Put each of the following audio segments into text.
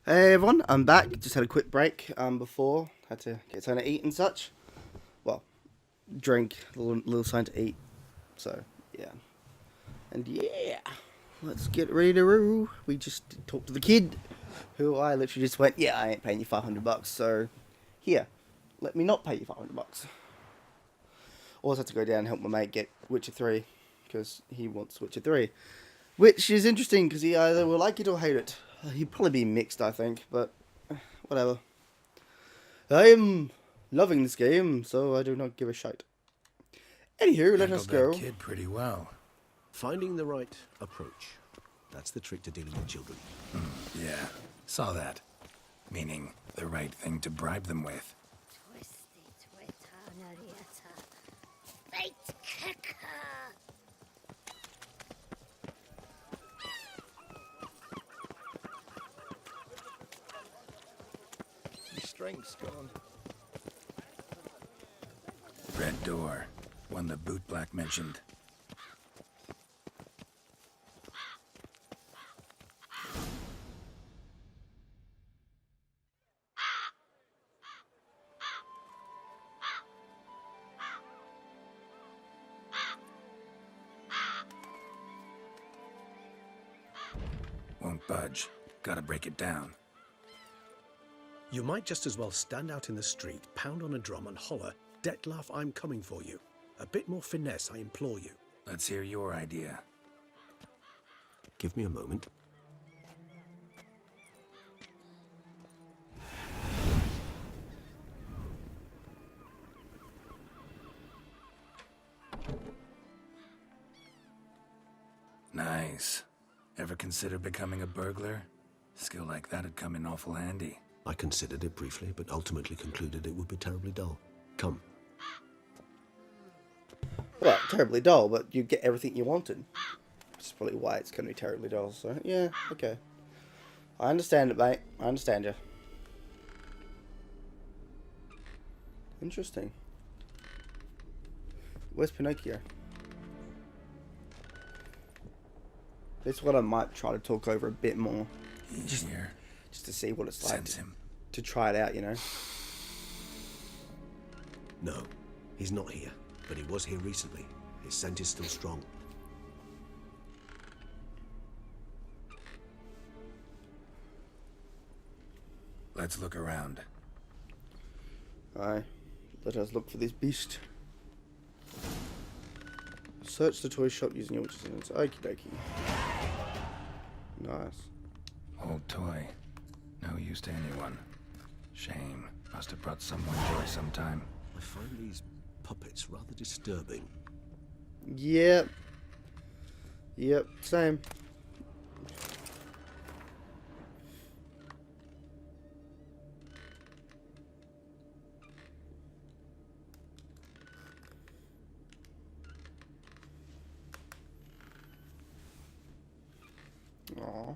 Hey everyone, I'm back. Just had a quick break before. Had to get something to eat and such. Well, drink, a little something to eat. So, yeah. And yeah, let's get ready to roo. We just talked to the kid, who I literally just went, yeah, I ain't paying you $500, so here, let me not pay you $500. Also had to go down and help my mate get Witcher 3, because he wants Witcher 3. Which is interesting, because he either will like it or hate it. He'd probably be mixed, I think, but whatever. I am loving this game, so I do not give a shite. Anywho, let us go. That kid pretty well. Finding the right approach. That's the trick to dealing with children. Yeah, saw that. Meaning the right thing to bribe them with. Strength's gone. Red door. One the boot black mentioned. Won't budge. Gotta break it down. You might just as well stand out in the street, pound on a drum and holler, "Detlef, I'm coming for you." A bit more finesse, I implore you. Let's hear your idea. Give me a moment. Nice. Ever consider becoming a burglar? Skill like that'd come in awful handy. I considered it briefly, but ultimately concluded it would be terribly dull. Come. Well, terribly dull, but you get everything you wanted. That's probably why it's going to be terribly dull, so yeah, okay. I understand it, mate. I understand you. Interesting. Where's Pinocchio? This one I might try to talk over a bit more. He's here. Just to see what it's like Sense him. to try it out, you know. No, he's not here, but he was here recently. His scent is still strong. Let's look around. Aye. Let us look for this beast. Search the toy shop using your sense. Okie dokie. Nice. Old toy. No use to anyone. Shame. Must have brought someone joy sometime. I find these puppets rather disturbing. Yep. Yep, same. Aww.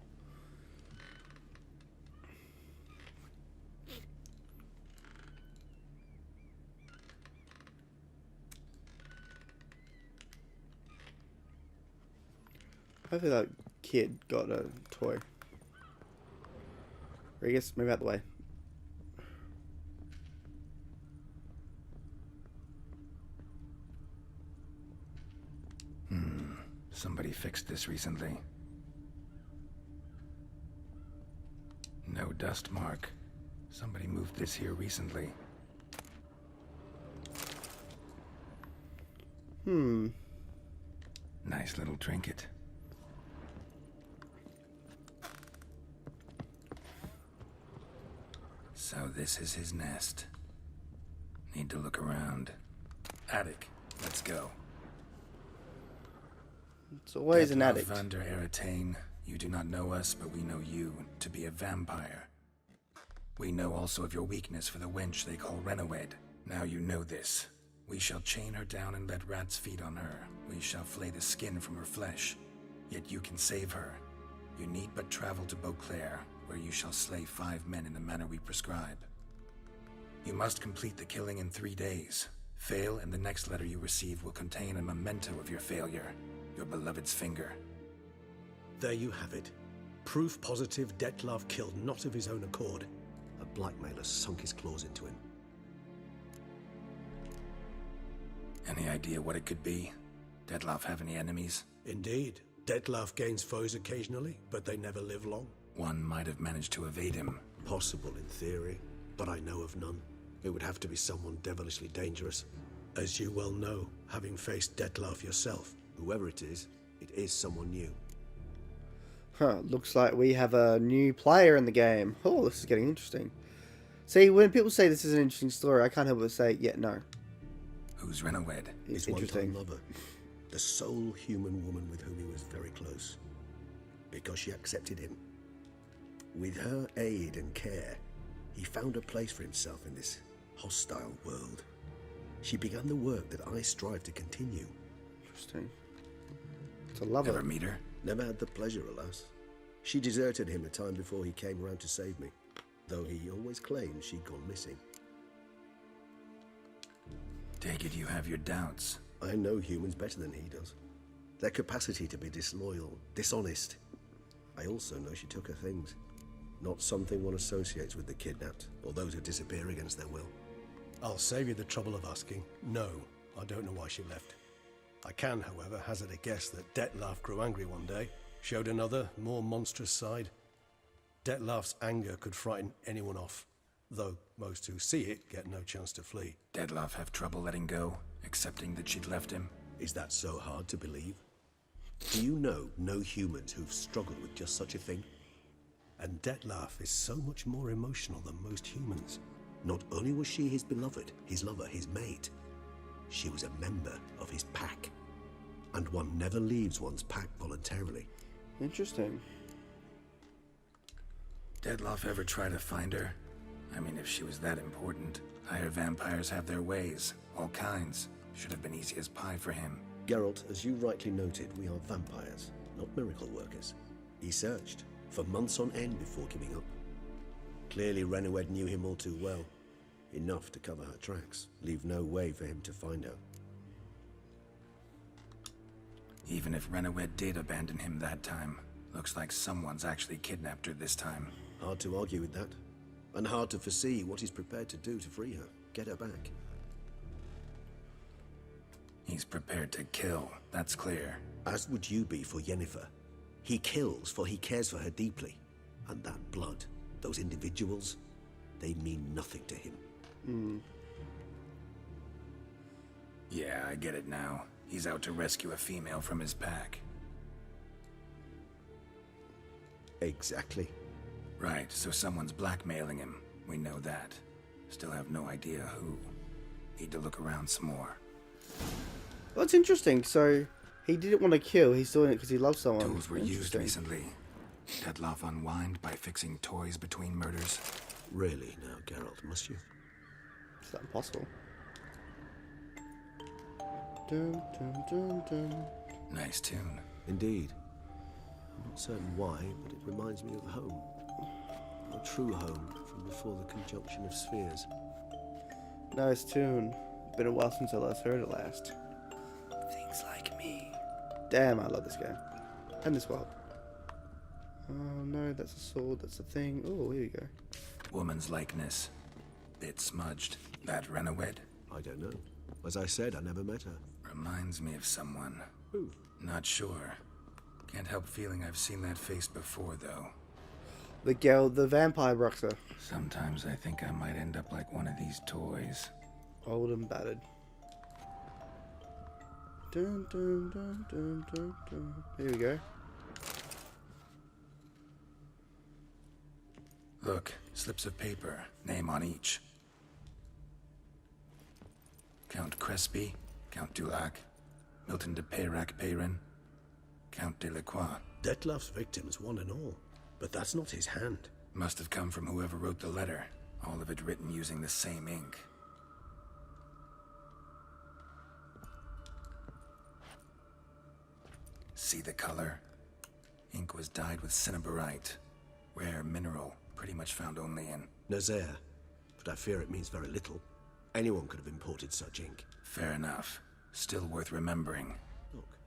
Hopefully that kid got a toy. Or I guess maybe out the way. Somebody fixed this recently. No dust mark. Somebody moved this here recently. Nice little trinket. So this is his nest. Need to look around. Attic. Let's go. It's always an Detlef addict. van der Eretain, you do not know us, but we know you to be a vampire. We know also of your weakness for the wench they call Renowed. Now you know this. We shall chain her down and let rats feed on her. We shall flay the skin from her flesh. Yet you can save her. You need but travel to Beauclair, where you shall slay 5 men in the manner we prescribe. You must complete the killing in 3 days. Fail, and the next letter you receive will contain a memento of your failure. Your beloved's finger. There you have it. Proof positive Dettlaff killed not of his own accord. A blackmailer sunk his claws into him. Any idea what it could be? Dettlaff have any enemies? Indeed. Dettlaff gains foes occasionally, but they never live long. One might have managed to evade him. Possible in theory, but I know of none. It would have to be someone devilishly dangerous. As you well know, having faced Dettlaff yourself, whoever it is someone new. Huh, looks like we have a new player in the game. Oh, this is getting interesting. See, when people say this is an interesting story, I can't help but say, yeah, no. Who's Renowed? His Interesting. one-time lover. The sole human woman with whom he was very close. Because she accepted him. With her aid and care, he found a place for himself in this hostile world. She began the work that I strive to continue. Interesting. It's a lover. Ever meet her? Never had the pleasure, alas. She deserted him a time before he came around to save me, though he always claimed she'd gone missing. Take it you have your doubts. I know humans better than he does. Their capacity to be disloyal, dishonest. I also know she took her things. Not something one associates with the kidnapped, or those who disappear against their will. I'll save you the trouble of asking. No, I don't know why she left. I can, however, hazard a guess that Dettlaff grew angry one day, showed another, more monstrous side. Dettlaff's anger could frighten anyone off, though most who see it get no chance to flee. Dettlaff have trouble letting go, accepting that she'd left him. Is that so hard to believe? Do you know no humans who've struggled with just such a thing? And Dettlaff is so much more emotional than most humans. Not only was she his beloved, his lover, his mate, she was a member of his pack. And one never leaves one's pack voluntarily. Interesting. Dettlaff ever try to find her? I mean, if she was that important. Higher vampires have their ways, all kinds. Should have been easy as pie for him. Geralt, as you rightly noted, we are vampires, not miracle workers. He searched for months on end before giving up. Clearly Renowed knew him all too well. Enough to cover her tracks, leave no way for him to find her. Even if Renowed did abandon him that time, looks like someone's actually kidnapped her this time. Hard to argue with that. And hard to foresee what he's prepared to do to free her, get her back. He's prepared to kill, that's clear. As would you be for Yennefer. He kills for he cares for her deeply. And that blood, those individuals, they mean nothing to him. Yeah, I get it now. He's out to rescue a female from his pack. Exactly. Right, so someone's blackmailing him. We know that. Still have no idea who. Need to look around some more. Well, it's interesting. So, he didn't want to kill. He's doing it because he loves someone. Tools were used Interesting. recently. Dettlaff unwind by fixing toys between murders. Really now, Geralt, must you? Is that possible? Dun, dun, dun, dun. Nice tune. Indeed. I'm not certain why, but it reminds me of home. A true home from before the conjunction of spheres. Nice tune. Been a while since I last heard it last. Things like me. Damn, I love this game. And this world. Oh no, that's a sword, that's a thing. Oh, here you go. Woman's likeness. Bit smudged. That Renowed? I don't know. As I said, I never met her. Reminds me of someone. Who? Not sure. Can't help feeling I've seen that face before, though. The girl, the vampire boxer. Sometimes I think I might end up like one of these toys. Old and battered. Dun, dun, dun, dun, dun, dun. Here we go. Look, slips of paper, name on each. Count Crespi, Count Dulac, Milton de Peyrac-Peyrin, Count Delacroix. Dettlaff's victims, one and all. But that's not his hand. Must have come from whoever wrote the letter. All of it written using the same ink. See the color? Ink was dyed with cinnabarite. Rare mineral, pretty much found only in... Nazaire. but I fear it means very little. Anyone could have imported such ink. Fair enough. Still worth remembering. Look,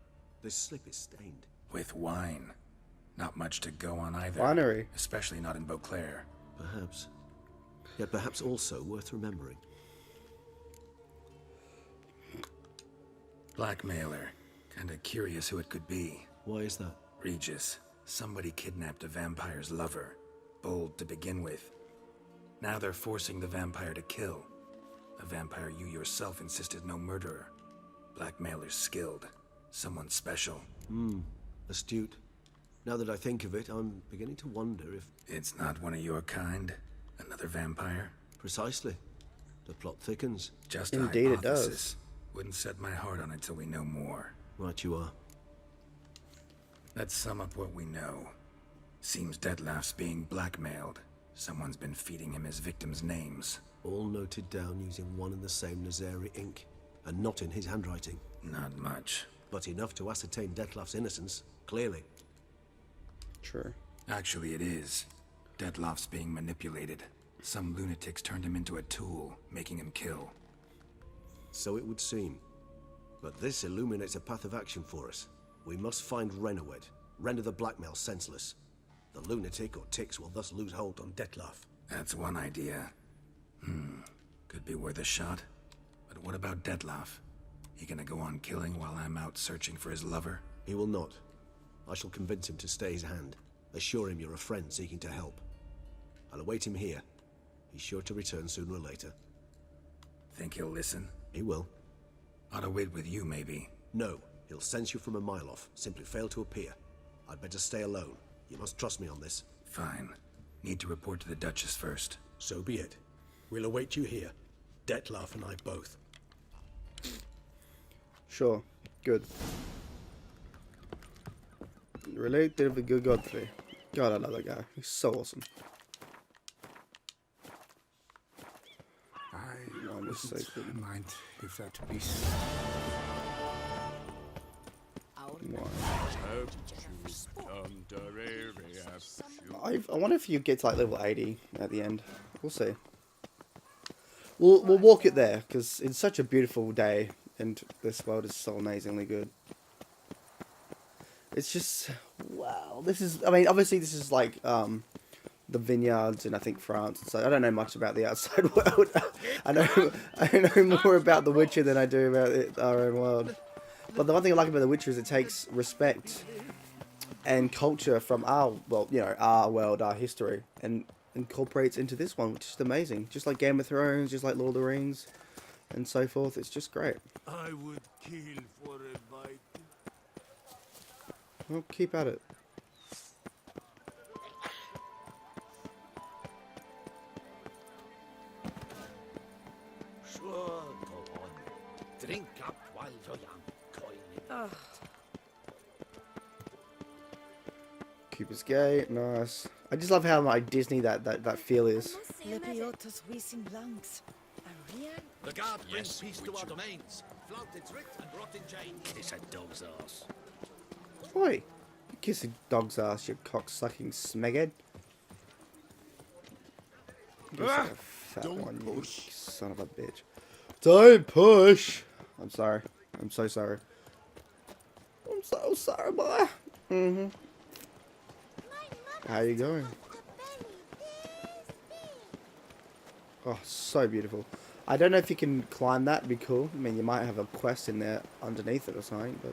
this slip is stained. With wine. Not much to go on either. Winery. Especially not in Beauclair. Perhaps. Yet perhaps also worth remembering. Blackmailer. Kinda curious who it could be. Why is that? Regis. Somebody kidnapped a vampire's lover. Bold to begin with. Now they're forcing the vampire to kill. A vampire you yourself insisted no murderer. Blackmailer's skilled. Someone special. Astute. Now that I think of it, I'm beginning to wonder if... It's not one of your kind? Another vampire? Precisely. The plot thickens. Just a Indeed it hypothesis. does. Wouldn't set my heart on it till we know more. Right you are. Let's sum up what we know. Seems Detlef's being blackmailed. Someone's been feeding him his victims' names. All noted down using one and the same Nazari ink. And not in his handwriting. Not much. But enough to ascertain Detlef's innocence. Clearly. True. Actually, it is. Detlef's being manipulated. Some lunatics turned him into a tool, making him kill. So it would seem. But this illuminates a path of action for us. We must find Renowed. Render the blackmail senseless. The lunatic or ticks will thus lose hold on Detlef. That's one idea. Could be worth a shot. But what about Detlef? He gonna go on killing while I'm out searching for his lover? He will not. I shall convince him to stay his hand. Assure him you're a friend seeking to help. I'll await him here. He's sure to return sooner or later. Think he'll listen? He will. Ought to wait with you, maybe. No, he'll sense you from a mile off. Simply fail to appear. I'd better stay alone. You must trust me on this. Fine. Need to report to the Duchess first. So be it. We'll await you here. Detlef and I both. Sure. Good. Related with good Godfrey. God, I love that guy. He's so awesome. I this is so wouldn't cool. mind if that beast. I wonder if you get to like level 80 at the end. We'll see. We'll walk it there because it's such a beautiful day and this world is so amazingly good. It's just wow. This is, I mean, obviously this is like the vineyards in I think France. So I don't know much about the outside world. I know more about The Witcher than I do about our own world. But the one thing I like about The Witcher is it takes respect and culture from our, well, you know, our world, our history, and incorporates into this one, which is amazing. Just like Game of Thrones, just like Lord of the Rings, and so forth. It's just great. I would kill for a Viking. Well, keep at it. Sure, go on. Drink up while you're young, coin. Cupid's Gate, nice. I just love how like Disney that feel is. Lepiotus visum blanks. The guard brings peace to our domains. Flouted writ and brought in chains. Kiss a dog's ass. Oi, you kiss a dog's ass, you cock-sucking smeghead. You're such a fat one, you son of a bitch. Don't push. I'm sorry. I'm so sorry. I'm so sorry, boy. How you going? Oh, so beautiful. I don't know if you can climb that. It'd be cool. I mean, you might have a quest in there underneath it or something, but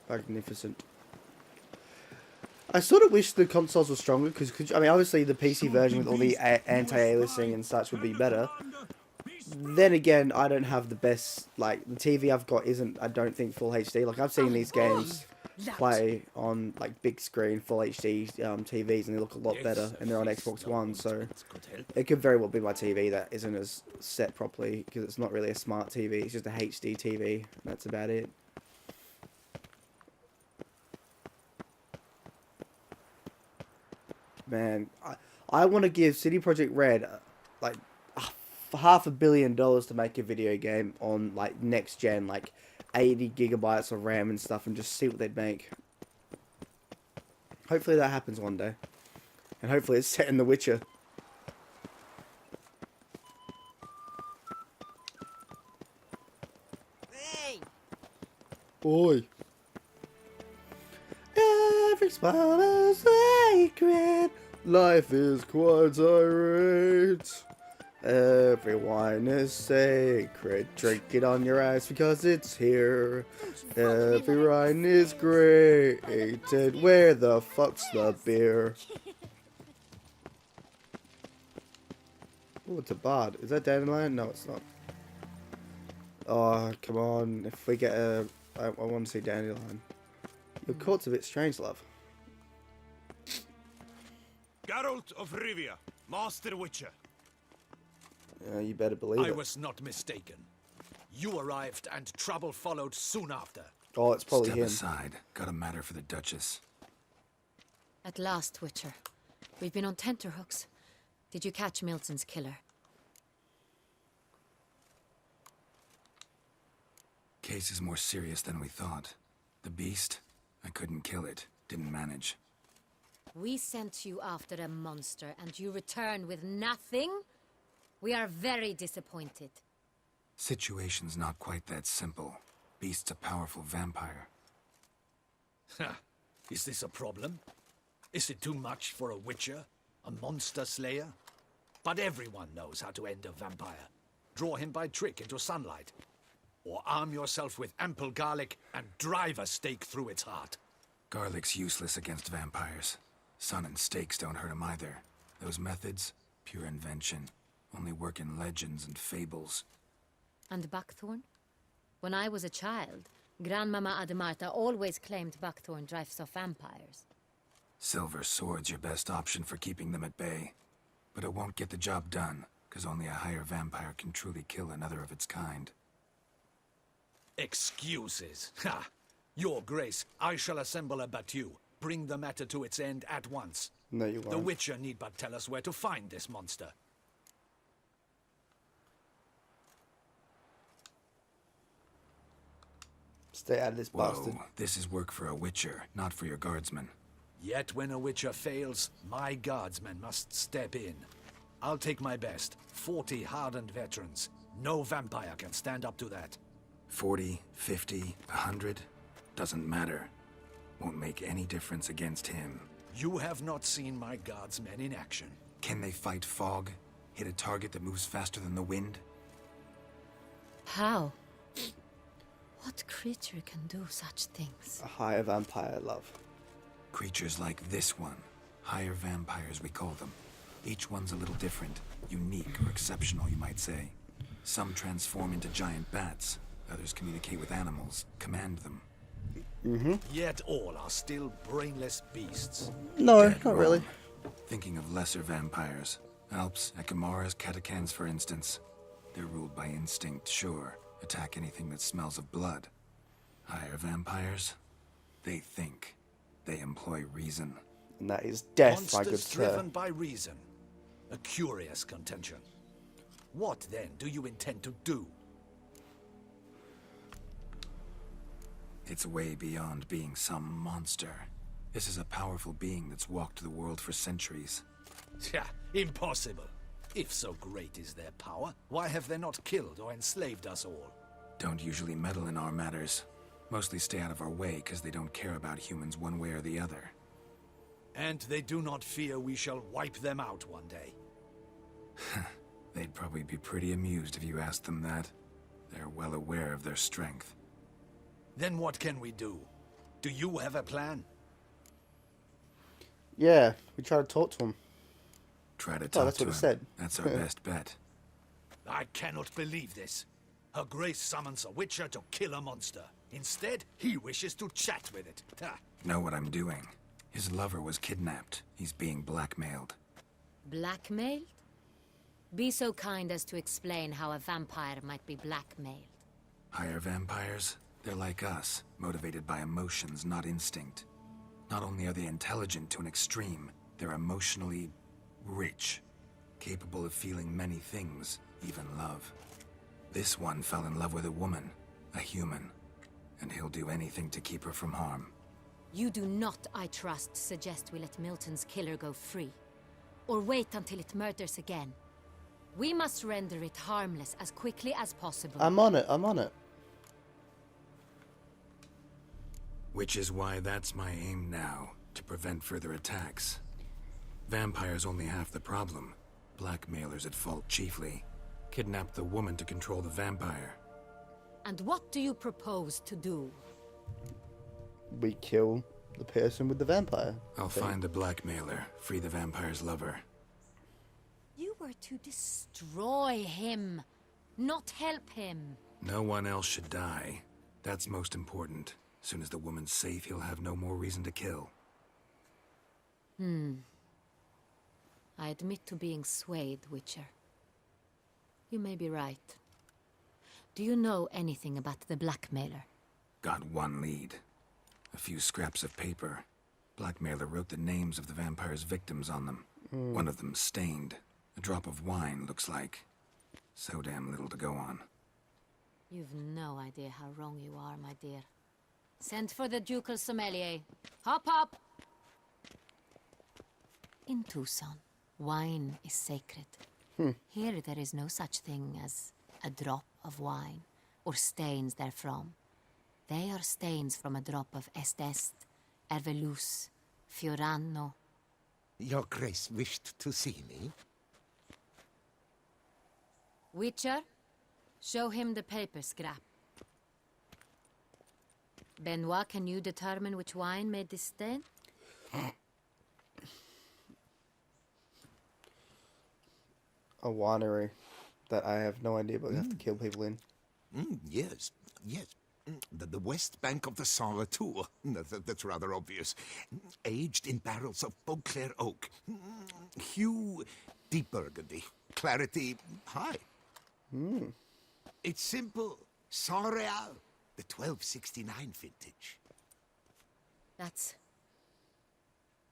magnificent. I sort of wish the consoles were stronger because, I mean, obviously the PC version with all the anti-aliasing and such would be better. Then again, I don't have the best, like, the TV I've got isn't, I don't think, full HD. Like, I've seen these games play on, like, big screen, full HD TVs, and they look a lot better, and they're on Xbox One, so it could very well be my TV that isn't as set properly, because it's not really a smart TV, it's just a HD TV, that's about it. Man, I want to give City Project Red, like, $500 million to make a video game on like next gen, like 80 gigabytes of RAM and stuff, and just see what they'd make. Hopefully that happens one day, and hopefully it's set in The Witcher. Hey! Boy. Every smile is sacred. Life is quite irate. Every wine is sacred. Drink it on your ice because it's here. Every wine is grated. Where the fuck's the beer? Oh, it's a bard. Is that dandelion? No, it's not. Oh, come on. If we get a... I want to see dandelion. Your court's a bit strange, love. Geralt of Rivia, Master Witcher. You better believe I it. was not mistaken. You arrived and trouble followed soon after. Oh, it's probably Step him. aside. Got a matter for the Duchess. At last, Witcher. We've been on tenterhooks. Did you catch Milton's killer? Case is more serious than we thought. The beast, I couldn't kill it. Didn't manage. We sent you after a monster, and you returned with nothing? We are very disappointed. Situation's not quite that simple. Beast's a powerful vampire. Ha! Is this a problem? Is it too much for a witcher? A monster slayer? But everyone knows how to end a vampire. Draw him by trick into sunlight. Or arm yourself with ample garlic and drive a stake through its heart. Garlic's useless against vampires. Sun and stakes don't hurt him either. Those methods, pure invention. Only work in legends and fables. And buckthorn? When I was a child, Grandmama Ademarta always claimed buckthorn drives off vampires. Silver sword's your best option for keeping them at bay. But it won't get the job done, because only a higher vampire can truly kill another of its kind. Excuses. Ha! Your Grace, I shall assemble a battue. Bring the matter to its end at once. No, you won't. The Witcher need but tell us where to find this monster. Stay out of this bastard. Whoa, this is work for a Witcher, not for your guardsmen. Yet when a Witcher fails, my guardsmen must step in. I'll take my best. 40 hardened veterans. No vampire can stand up to that. 40, 50, 100, doesn't matter. Won't make any difference against him. You have not seen my guardsmen in action. Can they fight fog? Hit a target that moves faster than the wind? How? What creature can do such things? A higher vampire, love. Creatures like this one. Higher vampires, we call them. Each one's a little different. Unique or exceptional, you might say. Some transform into giant bats. Others communicate with animals, command them. Yet all are still brainless beasts. No, Dead not really. wrong. Thinking of lesser vampires. Alps, Ekamaras, Catacans, for instance. They're ruled by instinct, sure. Attack anything that smells of blood. Higher vampires? They think. They employ reason. And that is death, my good Monsters sir. driven by reason. A curious contention. What then do you intend to do? It's way beyond being some monster. This is a powerful being that's walked the world for centuries. Tja, impossible. If so great is their power, why have they not killed or enslaved us all? Don't usually meddle in our matters. Mostly stay out of our way because they don't care about humans one way or the other. And they do not fear we shall wipe them out one day. They'd probably be pretty amused if you asked them that. They're well aware of their strength. Then what can we do? Do you have a plan? Yeah, we try to talk to him. Try to talk that's to what him. it said. That's our best bet. I cannot believe this. Her Grace summons a witcher to kill a monster. Instead, he wishes to chat with it. Ha. Know what I'm doing. His lover was kidnapped. He's being blackmailed. Blackmailed? Be so kind as to explain how a vampire might be blackmailed. Higher vampires? They're like us, motivated by emotions, not instinct. Not only are they intelligent to an extreme, they're emotionally rich, capable of feeling many things, even love. This one fell in love with a woman, a human, and he'll do anything to keep her from harm. You do not, I trust, suggest we let Milton's killer go free. Or wait until it murders again. We must render it harmless as quickly as possible. I'm on it, I'm on it. Which is why that's my aim now, to prevent further attacks. Vampires only half the problem. Blackmailers at fault chiefly. Kidnapped the woman to control the vampire. And what do you propose to do? We kill the person with the vampire. I'll find the blackmailer, free the vampire's lover. You were to destroy him, not help him. No one else should die. That's most important. Soon as the woman's safe, he'll have no more reason to kill. I admit to being swayed, Witcher. You may be right. Do you know anything about the blackmailer? Got one lead. A few scraps of paper. Blackmailer wrote the names of the vampire's victims on them. One of them stained. A drop of wine, looks like. So damn little to go on. You've no idea how wrong you are, my dear. Send for the ducal sommelier. Hop, hop! In Tucson, wine is sacred. Here there is no such thing as a drop of wine, or stains therefrom. They are stains from a drop of Est, Ervelus, Fiorano. Your Grace wished to see me? Witcher, show him the paper scrap. Benoit, can you determine which wine made this stain? A winery that I have no idea, but we have to kill people in. Yes, yes. The west bank of the Saar Tour. That's rather obvious. Aged in barrels of Beauclair oak. Hue, deep burgundy. Clarity, high. It's simple. Saint-Réal, the 1269 vintage.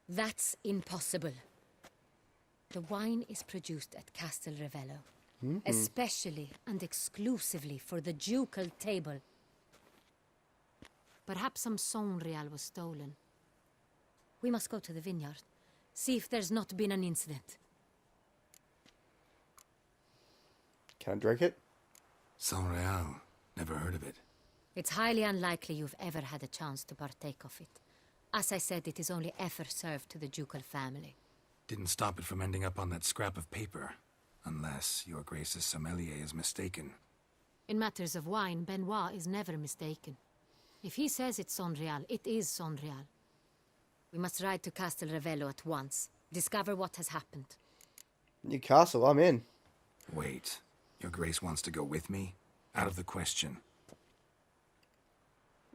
That's impossible. The wine is produced at Castel Ravello, especially and exclusively for the ducal table. Perhaps some Saint-Réal was stolen. We must go to the vineyard, see if there's not been an incident. Can I drink it? Saint-Réal. Never heard of it. It's highly unlikely you've ever had a chance to partake of it. As I said, it is only ever served to the ducal family. Didn't stop it from ending up on that scrap of paper. Unless your Grace's sommelier is mistaken. In matters of wine, Benoit is never mistaken. If he says it's Saint-Réal, it is Saint-Réal. We must ride to Castel Ravello at once. Discover what has happened. Newcastle, I'm in. Wait. Your Grace wants to go with me? Out of the question.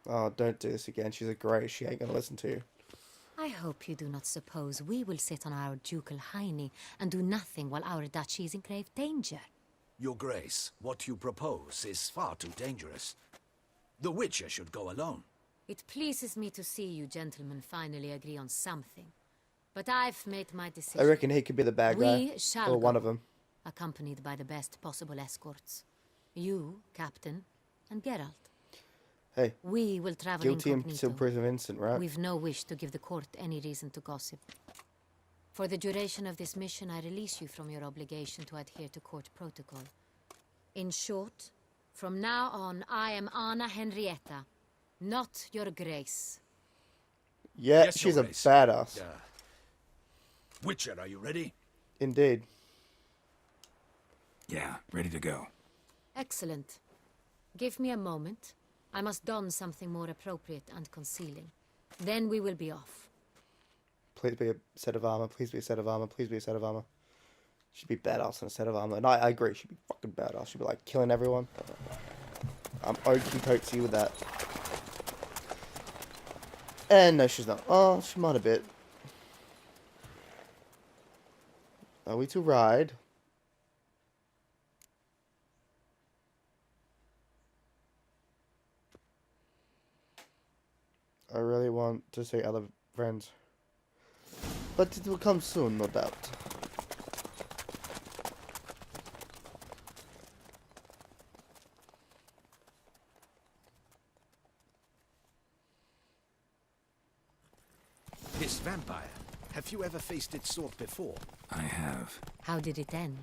Oh, don't do this again. She's a Grace. She ain't gonna listen to you. I hope you do not suppose we will sit on our ducal hiney and do nothing while our duchy is in grave danger. Your Grace, what you propose is far too dangerous. The Witcher should go alone. It pleases me to see you gentlemen finally agree on something. But I've made my decision. I reckon he could be the bad guy. We shall Or one go, of them. accompanied by the best possible escorts. You, Captain, and Geralt. Hey, We will travel guilty incognito. until prison of innocent, right? We've no wish to give the court any reason to gossip. For the duration of this mission, I release you from your obligation to adhere to court protocol. In short, from now on, I am Anna Henrietta, not your Grace. Yeah, Yes, she's Your a Grace. badass. Witcher, are you ready? Indeed. Yeah, ready to go. Excellent. Give me a moment. I must don something more appropriate and concealing. Then we will be off. Please be a set of armor. Please be a set of armor. Please be a set of armor. She'd be badass in a set of armor. And I agree. She'd be fucking badass. She'd be like killing everyone. I'm okie pokesy with that. And no, she's not. Oh, she might a bit. Are we to ride? I really want to see other friends. But it will come soon, no doubt. This vampire, have you ever faced its sort before? I have. How did it end?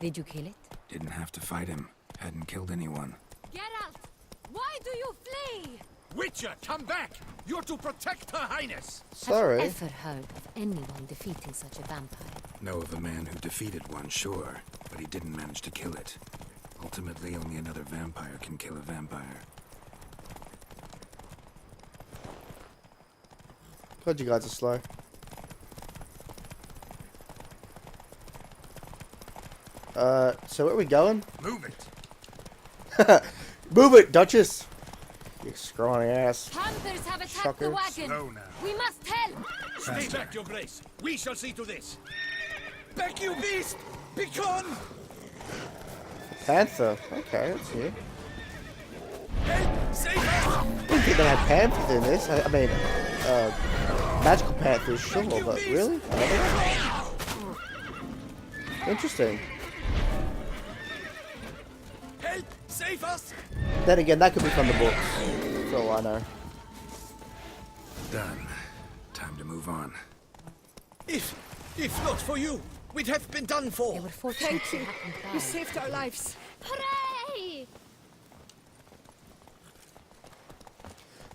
Did you kill it? Didn't have to fight him. Hadn't killed anyone. Geralt! Why do you flee? Witcher, come back! You're to protect Her Highness! Sorry. Have you ever heard of anyone defeating such a vampire? Know of a man who defeated one, sure, but he didn't manage to kill it. Ultimately, only another vampire can kill a vampire. God, you guys are slow. So where are we going? Move it! Move it, Duchess! You scrawny ass. Panthers have attacked Shocker. the wagon! Slow now. We must help! Stay back, your grace. We shall see to this. Back, you beast! Begone! Panther. Okay, that's new. Help! Save us! I didn't think they had panthers in this. I mean, magical panthers, sure, but really? Another one? Interesting. Help! Save us! Then again, that could be from the books, for all I know. Done. Time to move on. If not for you, we'd have been done They for. were fortunate Thank to you. happen You by. saved our lives. Hooray!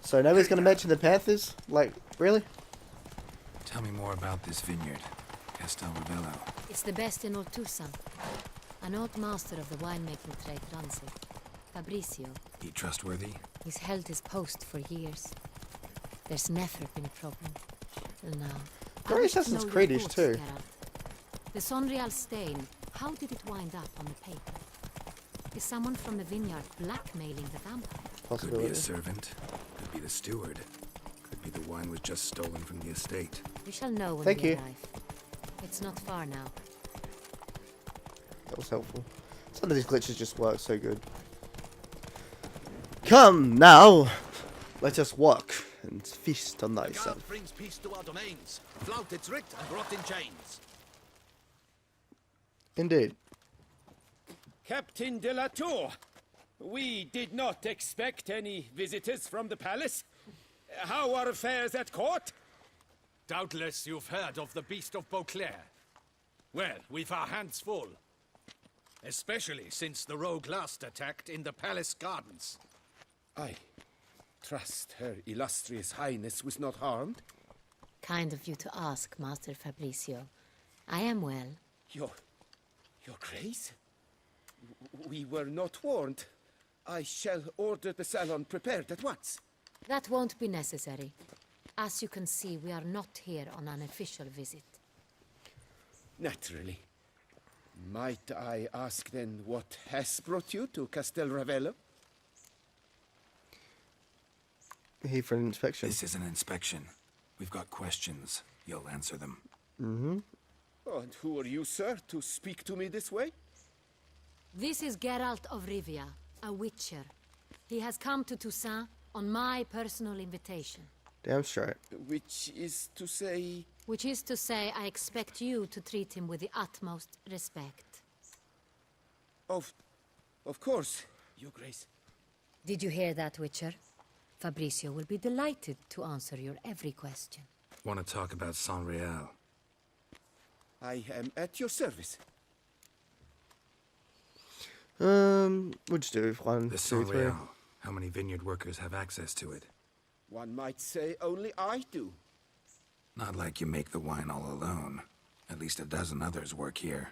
So nobody's going to mention the panthers? Like, really? Tell me more about this vineyard. Castel Ravello. It's the best in Oltusan. An old master of the winemaking trade runs it. Fabrizio. He trustworthy? He's held his post for years. There's never been a problem. Till now. I Very wish to Assassin's know your Creed-ish thoughts, too. Geralt. The Sonreal stain, how did it wind up on the paper? Is someone from the vineyard blackmailing the vampire? Could be a Possibility. servant. Could be the steward. Could be the wine was just stolen from the estate. We shall know when Thank we you. arrive. It's not far now. That was helpful. Some of these glitches just work so good. Come now, let us walk and feast on God thyself. brings peace to our domains. Flout its writ and brought in chains. Indeed. Captain de la Tour, we did not expect any visitors from the palace. How are affairs at court? Doubtless you've heard of the Beast of Beauclair. Well, we've our hands full. Especially since the rogue last attacked in the palace gardens. I trust Her Illustrious Highness was not harmed. Kind of you to ask, Master Fabrizio. I am well. Your Grace? We were not warned. I shall order the salon prepared at once. That won't be necessary. As you can see, we are not here on an official visit. Naturally. Might I ask then what has brought you to Castel Ravello? Here for an inspection. This is an inspection. We've got questions. You'll answer them. Oh, and who are you, sir, to speak to me this way? This is Geralt of Rivia, a witcher. He has come to Toussaint on my personal invitation. Damn straight. Which is to say... Which is to say, I expect you to treat him with the utmost respect. Of course, Your Grace. Did you hear that, Witcher? Fabrizio will be delighted to answer your every question. Want to talk about Sonreal? I am at your service. We'll just do one, The 2, 3. Sonreal. How many vineyard workers have access to it? One might say only I do. Not like you make the wine all alone. At least a dozen others work here.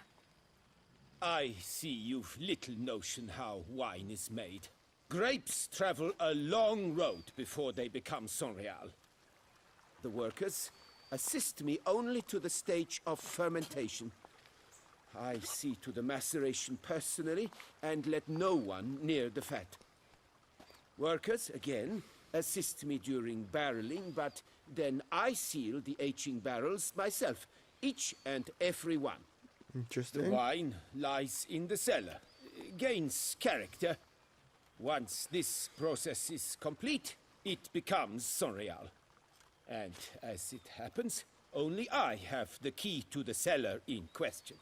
I see you've little notion how wine is made. Grapes travel a long road before they become Sonreal. The workers assist me only to the stage of fermentation. I see to the maceration personally and let no one near the fat. Workers, again, assist me during barreling, but then I seal the aging barrels myself, each and every one. The Interesting. wine lies in the cellar, gains character. Once this process is complete, it becomes Sonreal. And as it happens, only I have the key to the cellar in question.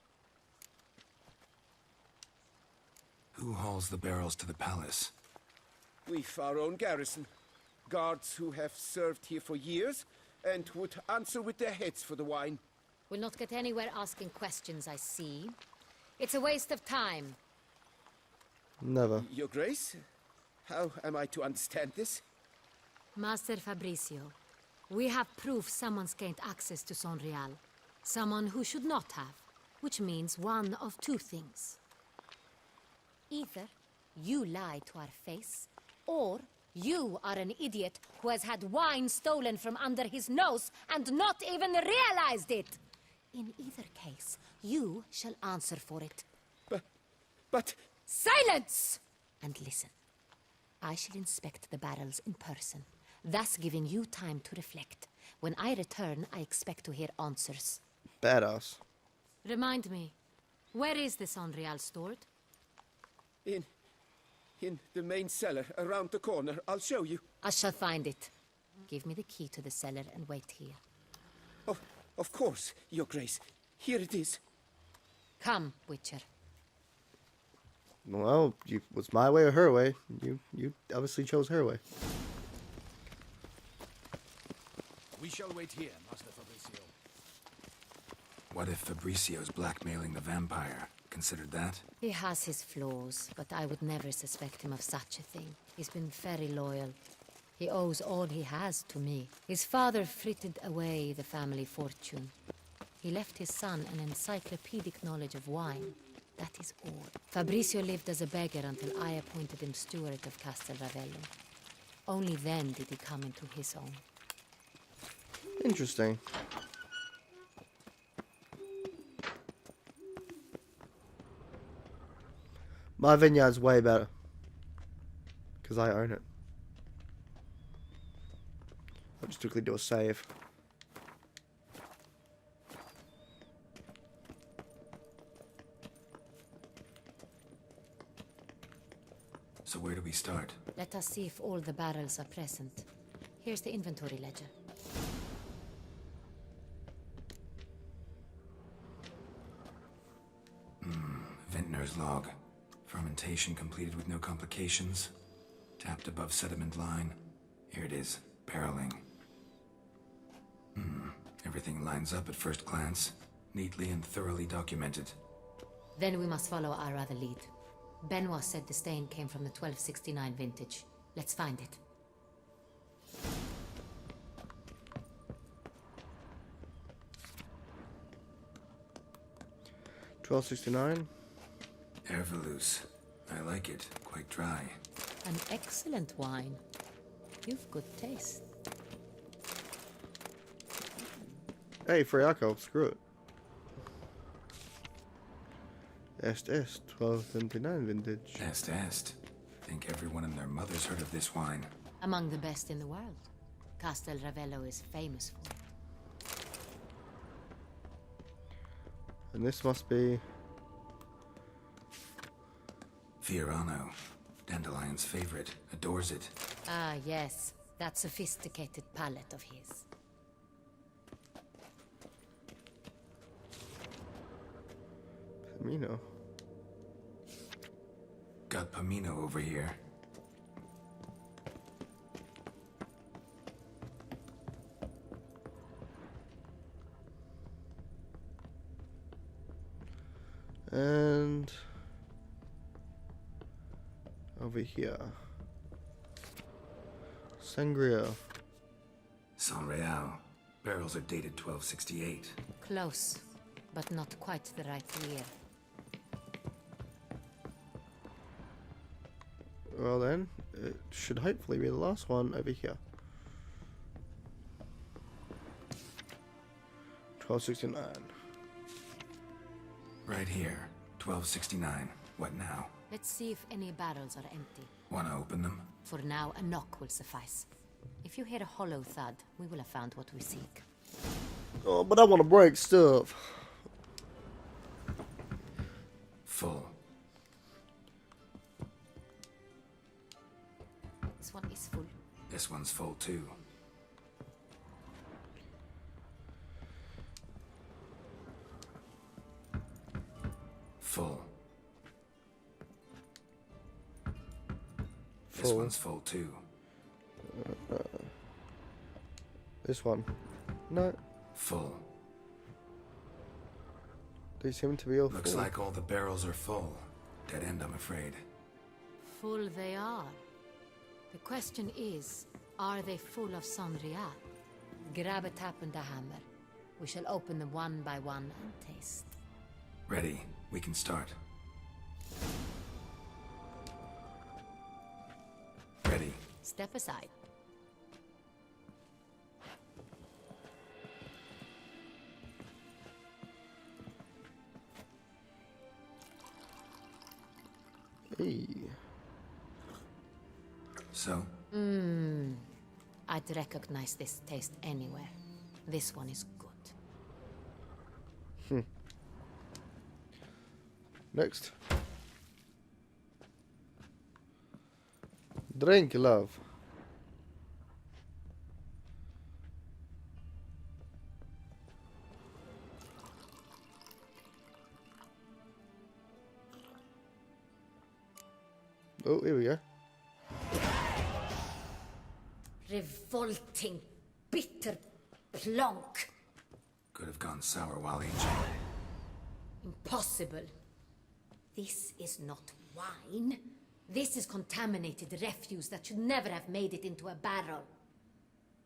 Who hauls the barrels to the palace? We've our own garrison. Guards who have served here for years and would answer with their heads for the wine. We'll not get anywhere asking questions, I see. It's a waste of time. Never. Your Grace, how am I to understand this? Master Fabricio, we have proof someone's gained access to Sonreal. Someone who should not have, which means one of two things. Either you lie to our face, or you are an idiot who has had wine stolen from under his nose and not even realized it. In either case, you shall answer for it. But... Silence! And listen. I shall inspect the barrels in person, thus giving you time to reflect. When I return, I expect to hear answers. Badass. Remind me, where is this Sonreal stored? In the main cellar, around the corner. I'll show you. I shall find it. Give me the key to the cellar and wait here. Oh, of course, Your Grace. Here it is. Come, Witcher. Well, was my way or her way? You obviously chose her way. We shall wait here, Master Fabricio. What if Fabricio's blackmailing the vampire? Considered that? He has his flaws, but I would never suspect him of such a thing. He's been very loyal. He owes all he has to me. His father frittered away the family fortune. He left his son an encyclopedic knowledge of wine. That is all. Fabricio lived as a beggar until I appointed him steward of Castel Ravello. Only then did he come into his own. Interesting. My vineyard's way better. Because I own it. I'll just quickly do a save. So where do we start? Let us see if all the barrels are present. Here's the inventory ledger. Vintner's log. Fermentation completed with no complications. Tapped above sediment line. Here it is. Barreling. Everything lines up at first glance. Neatly and thoroughly documented. Then we must follow our other lead. Benoit said the stain came from the 1269 vintage. Let's find it. $12.69. Ervelous. I like it. Quite dry. An excellent wine. You've good taste. Hey, free alcohol. Screw it. Est 1279 vintage. Est. Think everyone and their mother's heard of this wine. Among the best in the world. Castel Ravello is famous for it. And this must be... Fiorano. Dandelion's favorite. Adores it. Ah, yes. That sophisticated palate of his. Pomino. Got Pomino over here. And... over here. Sangria. Sonreal. Barrels are dated 1268. Close, but not quite the right year. Well then, it should hopefully be the last one over here. 1269. Right here. 1269. What now? Let's see if any barrels are empty. Wanna open them? For now, a knock will suffice. If you hear a hollow thud, we will have found what we seek. Oh, but I want to break stuff. Full. This one is full. This one's full too. Full. This Full. one's full too. This one. No, Full. they seem to be all Looks full. like all the barrels are full. Dead end, I'm afraid. Full they are. The question is, Are they full of Sonrial? Grab a tap and a hammer. We shall open them one by one and taste. Ready. We can start. Ready. Step aside. Hey. So, I'd recognize this taste anywhere. This one is good. Next. Drink, love. Oh, here we go. Revolting, bitter plonk. could have gone sour while aging. Impossible. This is not wine. This is contaminated refuse that should never have made it into a barrel.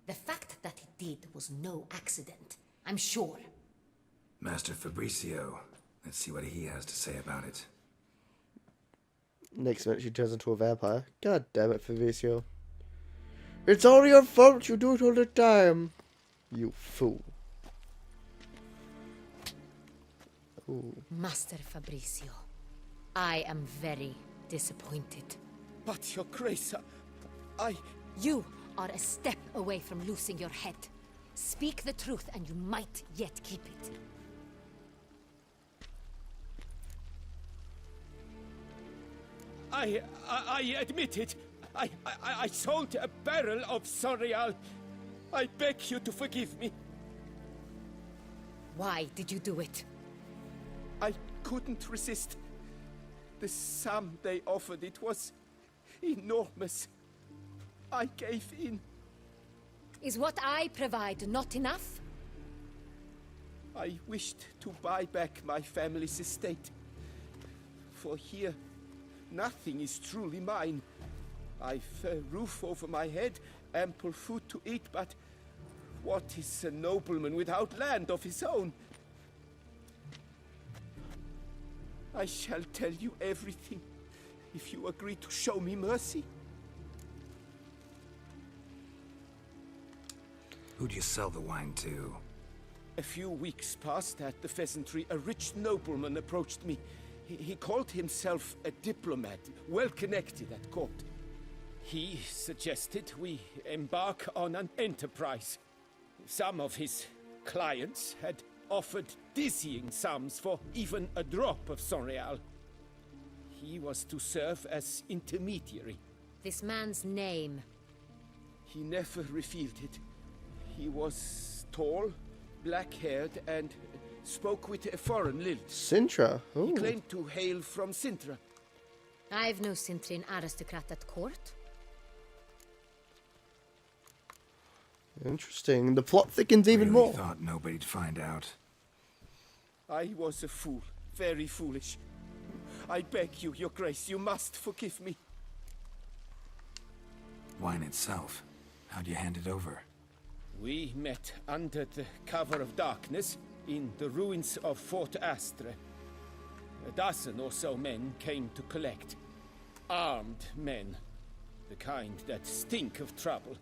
The fact that it did was no accident, I'm sure. Master Fabricio. Let's see what he has to say about it. Next minute she turns into a vampire. God damn it, Fabricio. It's all your fault, you do it all the time. You fool. Ooh. Master Fabricio, I am very disappointed. But, Your Grace, I... You are a step away from losing your head. Speak the truth and you might yet keep it. I admit it. I sold a barrel of Sonreal. I beg you to forgive me. Why did you do it? I couldn't resist. The sum they offered, it was enormous. I gave in. Is what I provide not enough? I wished to buy back my family's estate. For here, nothing is truly mine. I've a roof over my head, ample food to eat, but what is a nobleman without land of his own? I shall tell you everything, if you agree to show me mercy. Who'd you sell the wine to? A few weeks past at the pheasantry, a rich nobleman approached me. He called himself a diplomat, well connected at court. He suggested we embark on an enterprise. Some of his clients had offered dizzying sums for even a drop of Sonreal. He was to serve as intermediary. This man's name. He never revealed it. He was tall, black-haired, and spoke with a foreign lilt. Sintra. He Ooh. claimed to hail from Sintra. I've no Sintrin aristocrat at court. Interesting. The plot thickens even Really more. thought nobody'd find out. I was a fool, very foolish. I beg you, Your Grace, you must forgive me. Wine itself. How'd you hand it over? We met under the cover of darkness in the ruins of Fort Astre. A dozen or so men came to collect. Armed men. The kind that stink of trouble.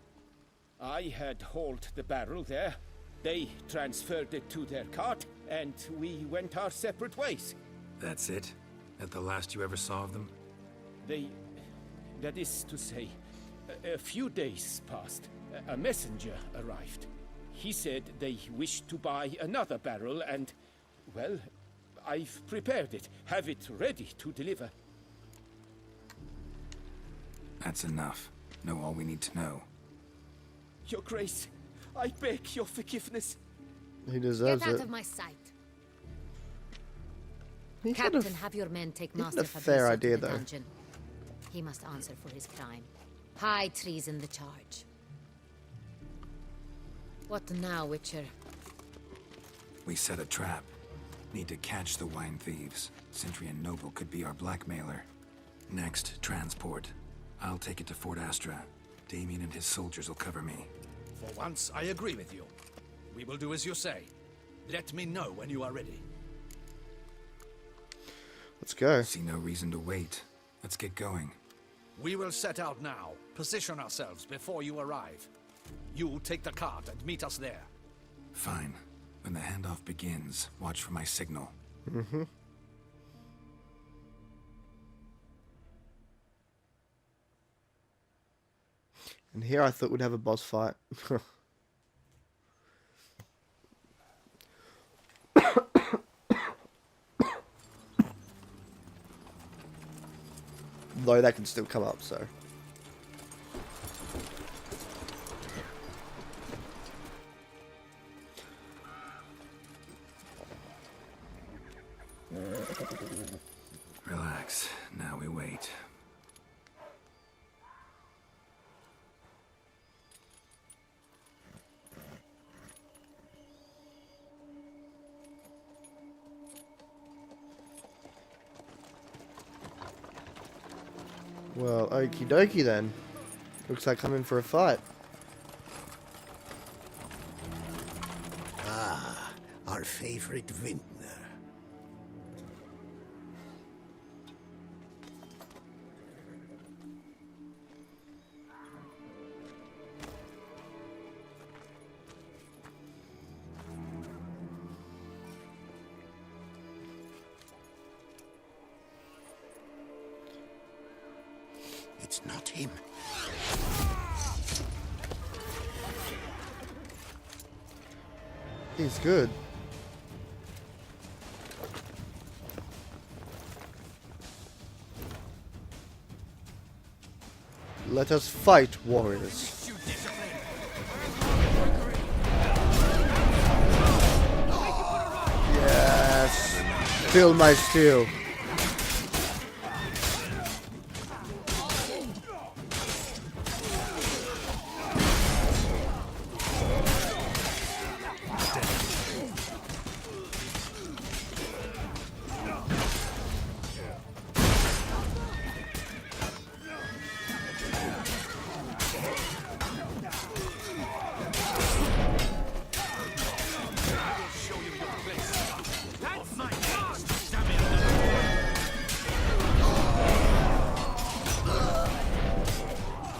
I had hauled the barrel there. They transferred it to their cart, and we went our separate ways. That's it? That the last you ever saw of them? That is to say, a few days passed. A messenger arrived. He said they wished to buy another barrel and, well, I've prepared it. Have it ready to deliver. That's enough. Know all we need to know. Your Grace, I beg your forgiveness. He deserves Get out it. of my sight. He had Captain, a, have your men take he had Master a fair Fabricio idea, to the though. dungeon. He must answer for his crime. High treason the charge. What now, Witcher? We set a trap. Need to catch the wine thieves. Sentry and Noble could be our blackmailer. Next, transport. I'll take it to Fort Astra. Damien and his soldiers will cover me. For once, I agree with you. We will do as you say. Let me know when you are ready. Let's go. See no reason to wait. Let's get going. We will set out now. Position ourselves before you arrive. You take the cart and meet us there. Fine. When the handoff begins, watch for my signal. Mm-hmm. And here I thought we'd have a boss fight. Though that can still come up, so. Relax. Now we wait. Well, okie dokie then. Looks like I'm in for a fight. Ah, our favorite vintner. It's not him. He's good. Let us fight, warriors. Yes. Feel my steel.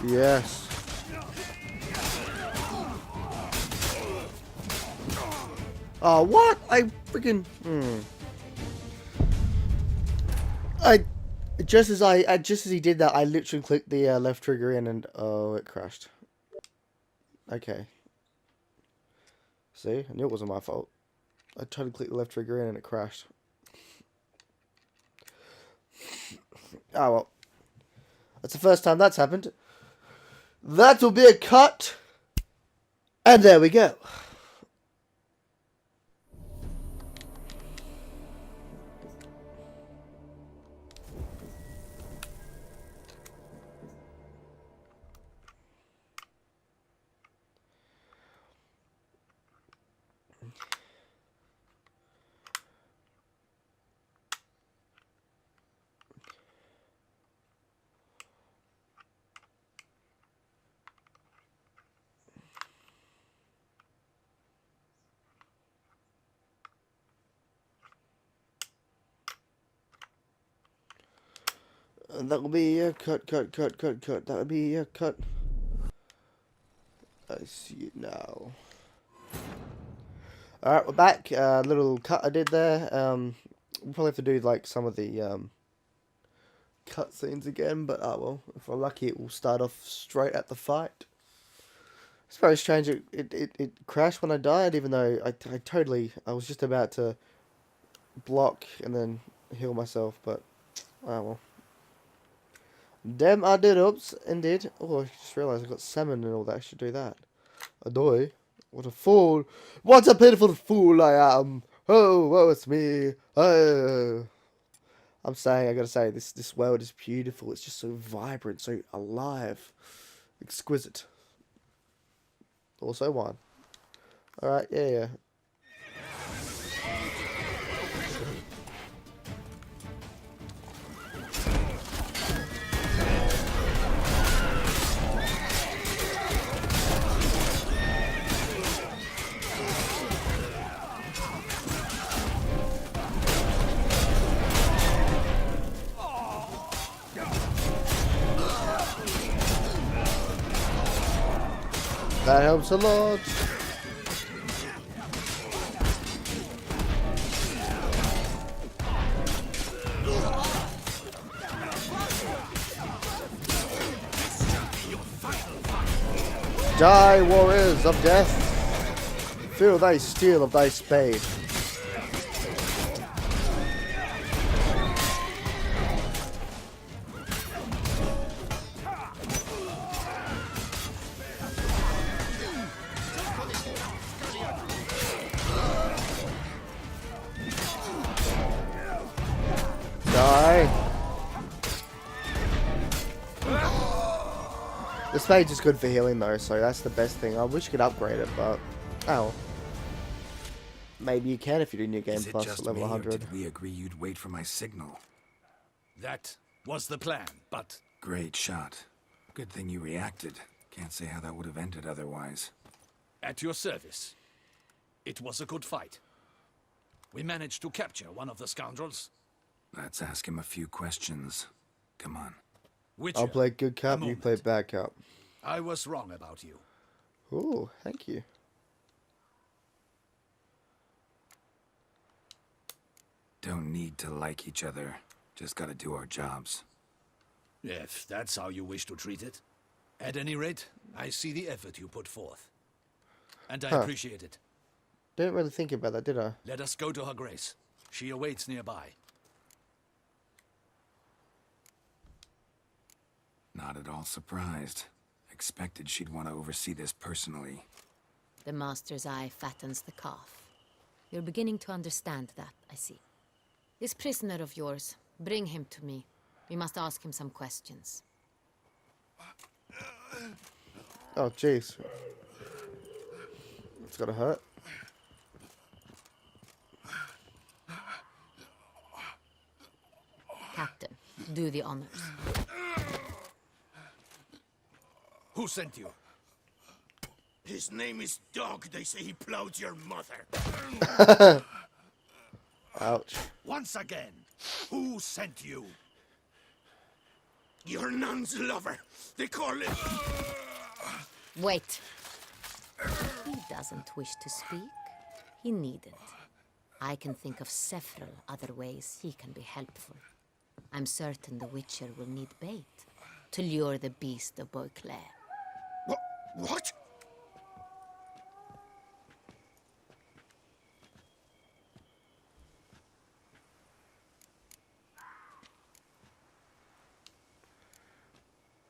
Yes. Oh, what? I freaking... Just as he did that, I literally clicked the left trigger in and... Oh, it crashed. Okay. See? I knew it wasn't my fault. I tried to click the left trigger in and it crashed. Oh, well. That's the first time that's happened. That will be a cut. And there we go. And that will be a cut. That will be a cut. I see it now. Alright, we're back. Little cut I did there. We'll probably have to do like some of the cut scenes again, but oh well. If we're lucky, it will start off straight at the fight. It's very strange. It crashed when I died, even though I was just about to block and then heal myself, but oh well. Damn, I did. Oops, indeed. Oh, I just realised I've got salmon and all that. I should do that. Adoy. What a fool. What a pitiful fool I am. Oh, woe it's me. Oh. I'm saying, I gotta say, this world is beautiful. It's just so vibrant, so alive. Exquisite. Also wine. Alright, yeah. That helps a lot. Die, warriors of death! Feel thy steel of thy spade. Die. The spade is good for healing though, so that's the best thing. I wish you could upgrade it, but oh. Maybe you can if you do New Game Is it Plus just at level me, or 100. did we agree you'd wait for my signal? That was the plan, but Great shot. Good thing you reacted. Can't say how that would have ended otherwise. at your service. It was a good fight. We managed to capture one of the scoundrels. Let's ask him a few questions. Come on. Witcher, I'll play good a cup, you moment. play bad cup. I was wrong about you. Ooh, thank you. Don't need to like each other. Just gotta do our jobs. If that's how you wish to treat it. At any rate, I see the effort you put forth. And I appreciate it. Didn't really think about that, did I? Let us go to her grace. She awaits nearby. Not at all surprised. Expected she'd want to oversee this personally. The master's eye fattens the calf. You're beginning to understand that, I see. This prisoner of yours, bring him to me. We must ask him some questions. Oh, jeez. It's gotta hurt. Captain, do the honors. Who sent you? His name is Dog. They say he plowed your mother. Ouch. Once again, who sent you? Your nun's lover. They call him. Wait. He doesn't wish to speak. He needn't. I can think of several other ways he can be helpful. I'm certain the Witcher will need bait to lure the beast of Beauclair. What?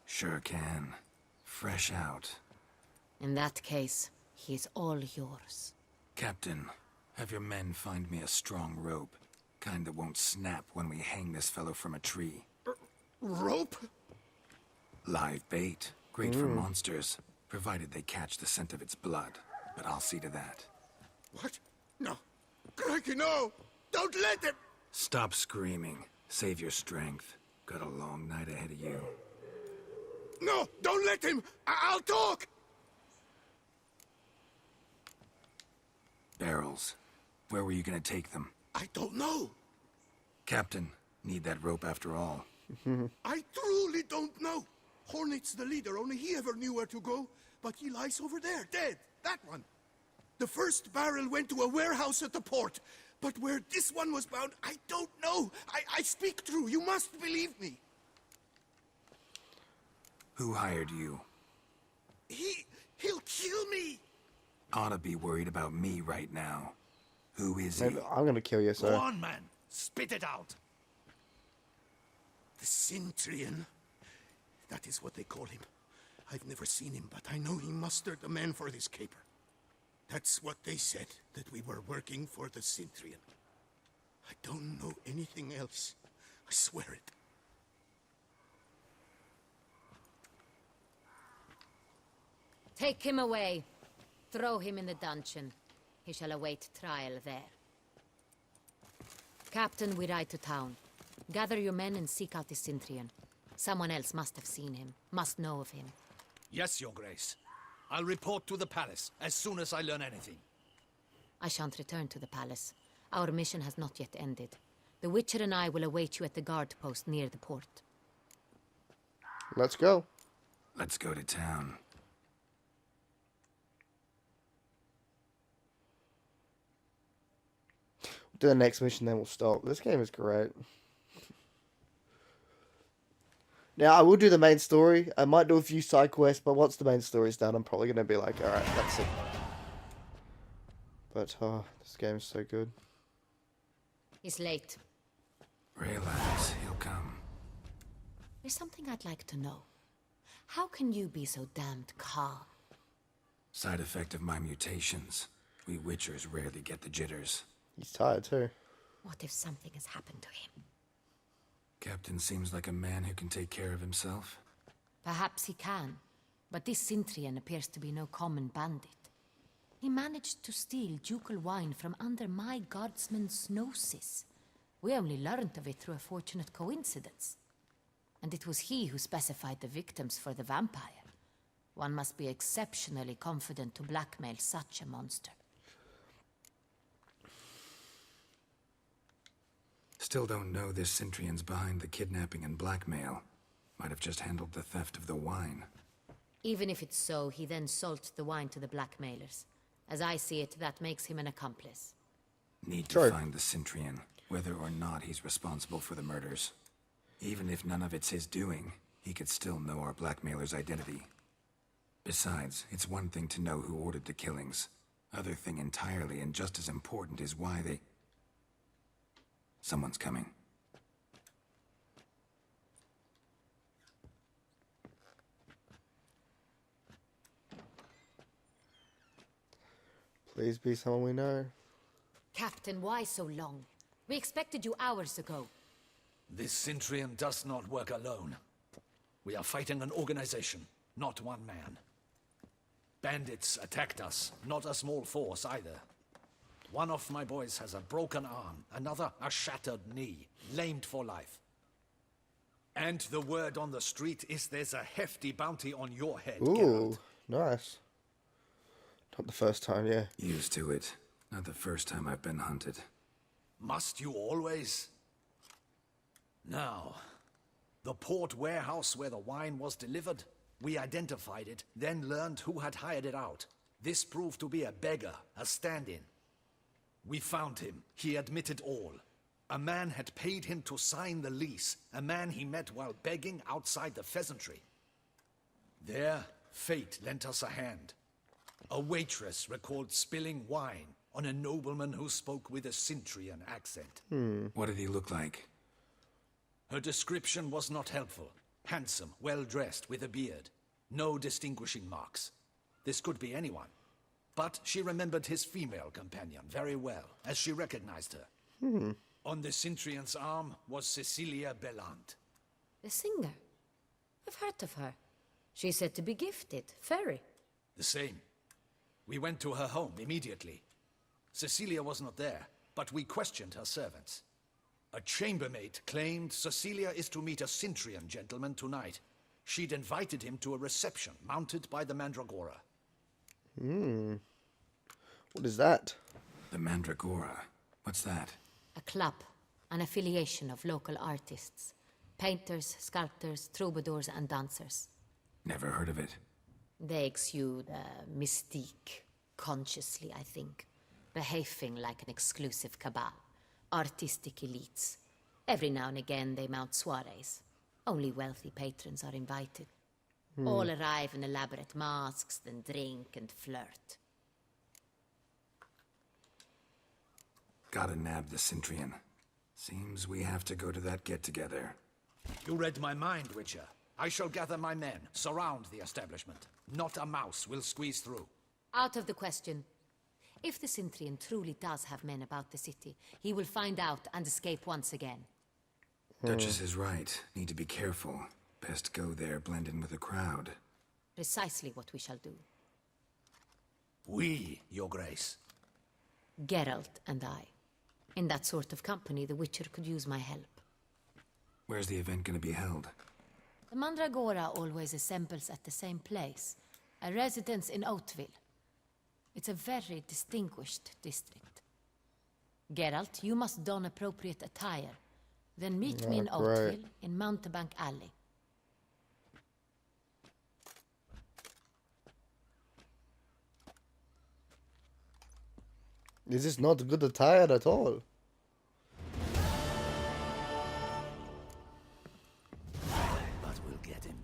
Sure can. Fresh out. In that case, he is all yours. Captain, have your men find me a strong rope. Kind that won't snap when we hang this fellow from a tree. Rope? Live bait. Great for monsters, provided they catch the scent of its blood. But I'll see to that. What? No. Crikey, no! Don't let him! Stop screaming. Save your strength. Got a long night ahead of you. No! Don't let him! I'll talk! Barrels. Where were you gonna take them? I don't know. Captain, need that rope after all. I truly don't know. Hornet's the leader, only he ever knew where to go. But he lies over there, dead. That one. The first barrel went to a warehouse at the port. But where this one was bound, I don't know. I speak true. You must believe me. Who hired you? He'll kill me. Ought to be worried about me right now. Who is he? Maybe I'm gonna kill you, Go sir. on, man. Spit it out. The Cintrian. That is what they call him. I've never seen him, but I know he mustered the men for this caper. That's what they said, that we were working for the Cintrian. I don't know anything else. I swear it. Take him away. Throw him in the dungeon. He shall await trial there. Captain, we ride to town. Gather your men and seek out the Cintrian. Someone else must have seen him, must know of him. Yes, Your Grace. I'll report to the palace as soon as I learn anything. I shan't return to the palace. Our mission has not yet ended. The Witcher and I will await you at the guard post near the port. Let's go. Let's go to town. Do the next mission, then we'll stop. This game is great. Now, I will do the main story. I might do a few side quests, but once the main story's done, I'm probably going to be like, alright, that's it. But, oh, this game is so good. He's late. Relax, he'll come. There's something I'd like to know. How can you be so damned calm? Side effect of my mutations. We Witchers rarely get the jitters. He's tired, too. What if something has happened to him? Captain seems like a man who can take care of himself. Perhaps he can, but this Sintrian appears to be no common bandit. He managed to steal ducal wine from under my guardsman's noses. We only learned of it through a fortunate coincidence. And it was he who specified the victims for the vampire. One must be exceptionally confident to blackmail such a monster. Still don't know this Sintrian's behind the kidnapping and blackmail. Might have just handled the theft of the wine. Even if it's so, he then sold the wine to the blackmailers. As I see it, that makes him an accomplice. Need to find the Sintrian, whether or not he's responsible for the murders. Even if none of it's his doing, he could still know our blackmailer's identity. Besides, it's one thing to know who ordered the killings. Other thing entirely, and just as important, is why they... Someone's coming. Please be someone we know. Captain, why so long? We expected you hours ago. This Sintrian does not work alone. We are fighting an organization, not one man. Bandits attacked us, not a small force either. One of my boys has a broken arm, another a shattered knee, lamed for life. And the word on the street is there's a hefty bounty on your head, Ooh, Geralt. nice. Not the first time, yeah. Used to it. Not the first time I've been hunted. Must you always? Now, the port warehouse where the wine was delivered, we identified it, then learned who had hired it out. This proved to be a beggar, a stand-in. We found him. He admitted all. A man had paid him to sign the lease, a man he met while begging outside the pheasantry. There, fate lent us a hand. A waitress recalled spilling wine on a nobleman who spoke with a Sintrian accent. What did he look like? Her description was not helpful. Handsome, well-dressed, with a beard. No distinguishing marks. This could be anyone. But she remembered his female companion very well, as she recognized her. On the Sintrian's arm was Cecilia Bellant. The singer. I've heard of her. She's said to be gifted, fairy. The same. We went to her home immediately. Cecilia was not there, but we questioned her servants. A chambermaid claimed Cecilia is to meet a Sintrian gentleman tonight. She'd invited him to a reception mounted by the Mandragora. What is that? The Mandragora. What's that? A club, an affiliation of local artists. Painters, sculptors, troubadours and dancers. Never heard of it. They exude mystique, consciously, I think. Behaving like an exclusive cabal. Artistic elites. Every now and again they mount soirees. Only wealthy patrons are invited. All arrive in elaborate masks, then drink and flirt. Gotta nab the Sintrian. Seems we have to go to that get-together. You read my mind, Witcher. I shall gather my men, surround the establishment. Not a mouse will squeeze through. Out of the question. If the Sintrian truly does have men about the city, he will find out and escape once again. Duchess is right. Need to be careful. Best go there, blend in with the crowd. Precisely what we shall do. We, Your Grace. Geralt and I. In that sort of company, the Witcher could use my help. Where's the event gonna be held? The Mandragora always assembles at the same place, a residence in Oatville. It's a very distinguished district. Geralt, you must don appropriate attire. Then meet me in great. Oatville in Mountebank Alley. This is not good attire at all. get him.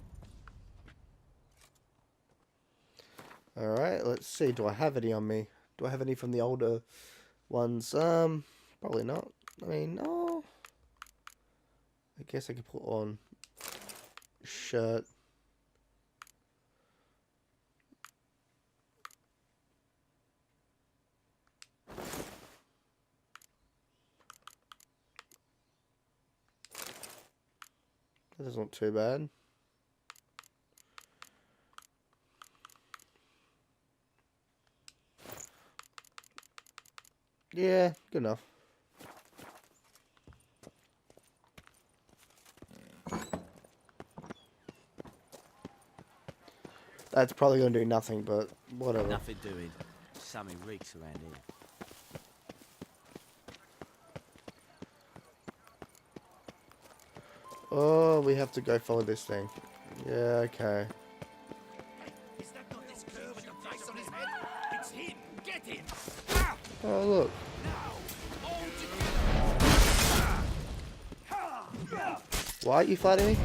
Alright, let's see. Do I have any on me? Do I have any from the older ones? Probably not. I mean, no. I guess I could put on shirt. That's not too bad. Yeah, good enough. That's probably going to do nothing, but whatever. Nothing doing. Something reeks around here. Oh, we have to go follow this thing. Yeah, okay. Is that not this cur with the price on his head? It's him! Get him! Oh, look. Why are you fighting me?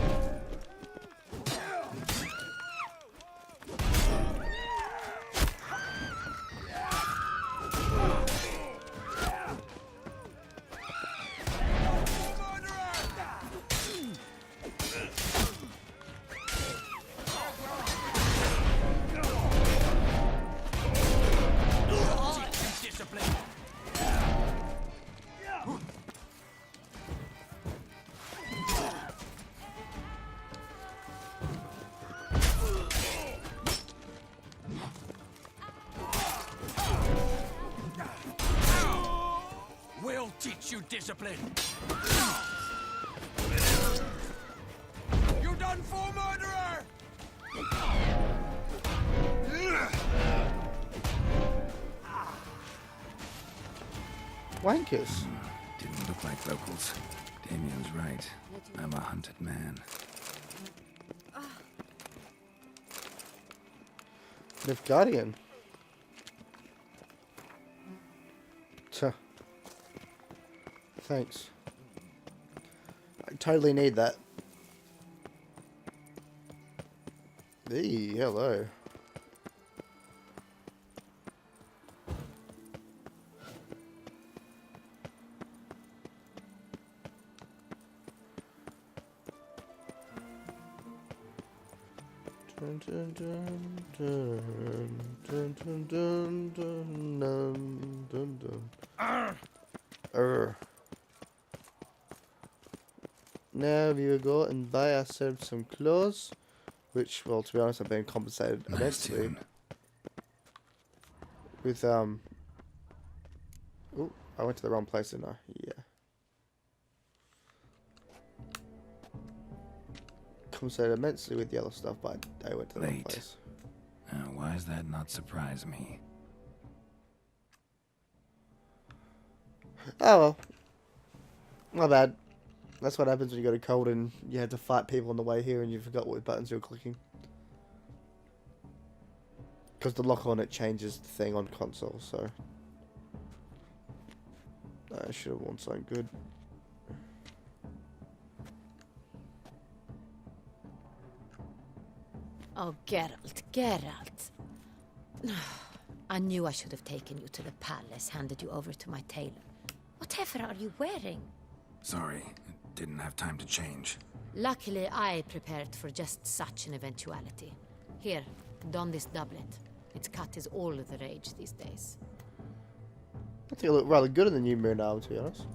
We'll teach you discipline! You done for, murderer! Wankers. Didn't look like locals. Damien's right. I'm a hunted man. Guardian. Tuh. Thanks. I totally need that. Eee, hello. Dun, dun, dun, dun, dun, dun, dun, dun, dun, dun. Now we will go and buy ourselves some clothes, which, well, to be honest, I've been compensated Nice immensely tune. with Oh, I went to the wrong place, didn't I? Yeah. Compensated immensely with yellow stuff, but I went to the wrong Late. place. Why does that not surprise me? Oh well. My bad. That's what happens when you go to cold and you had to fight people on the way here and you forgot what buttons you were clicking. Because the lock on it changes the thing on console, so. I should have worn something good. Oh, Geralt, Geralt. I knew I should have taken you to the palace, handed you over to my tailor. Whatever are you wearing? Sorry, didn't have time to change. Luckily, I prepared for just such an eventuality. Here, don this doublet. Its cut is all the rage these days. I think I look rather good in the new mirror now, to be honest.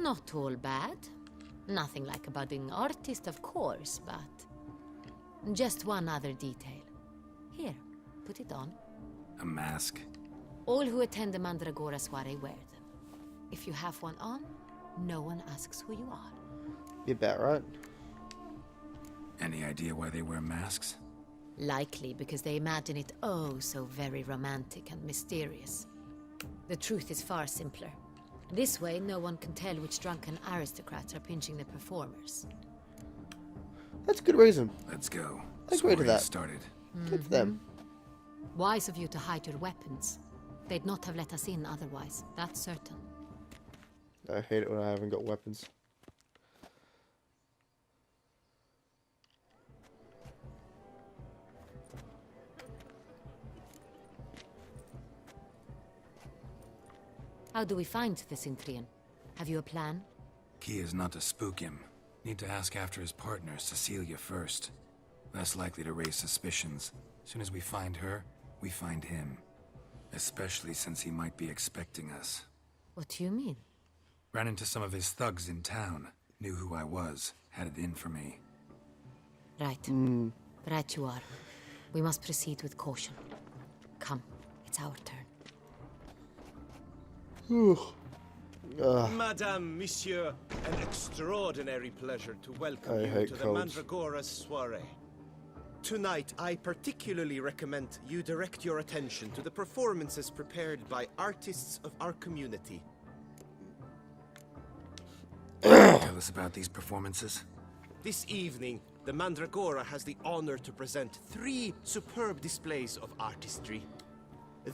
Not all bad. Nothing like a budding artist, of course, but just one other detail. Here, put it on. A mask? All who attend the Mandragora soiree wear them. If you have one on, no one asks who you are. You bet, right? Any idea why they wear masks? Likely because they imagine it oh so very romantic and mysterious. The truth is far simpler. This way, no one can tell which drunken aristocrats are pinching the performers. That's a good reason. Let's go. I agree to Soiree that. started. Good for them. Wise of you to hide your weapons. They'd not have let us in otherwise, that's certain. I hate it when I haven't got weapons. How do we find the Cintrian? Have you a plan? Key is not to spook him. Need to ask after his partner, Cecilia, first. Less likely to raise suspicions. Soon as we find her, we find him. Especially since he might be expecting us. What do you mean? Ran into some of his thugs in town. Knew who I was. Had it in for me. Right. Right you are. We must proceed with caution. Come, it's our turn. Madame, Monsieur, an extraordinary pleasure to welcome I you hate to the colds. Mandragora's soiree. Tonight, I particularly recommend you direct your attention to the performances prepared by artists of our community. Tell us about these performances. This evening, the Mandragora has the honor to present 3 superb displays of artistry.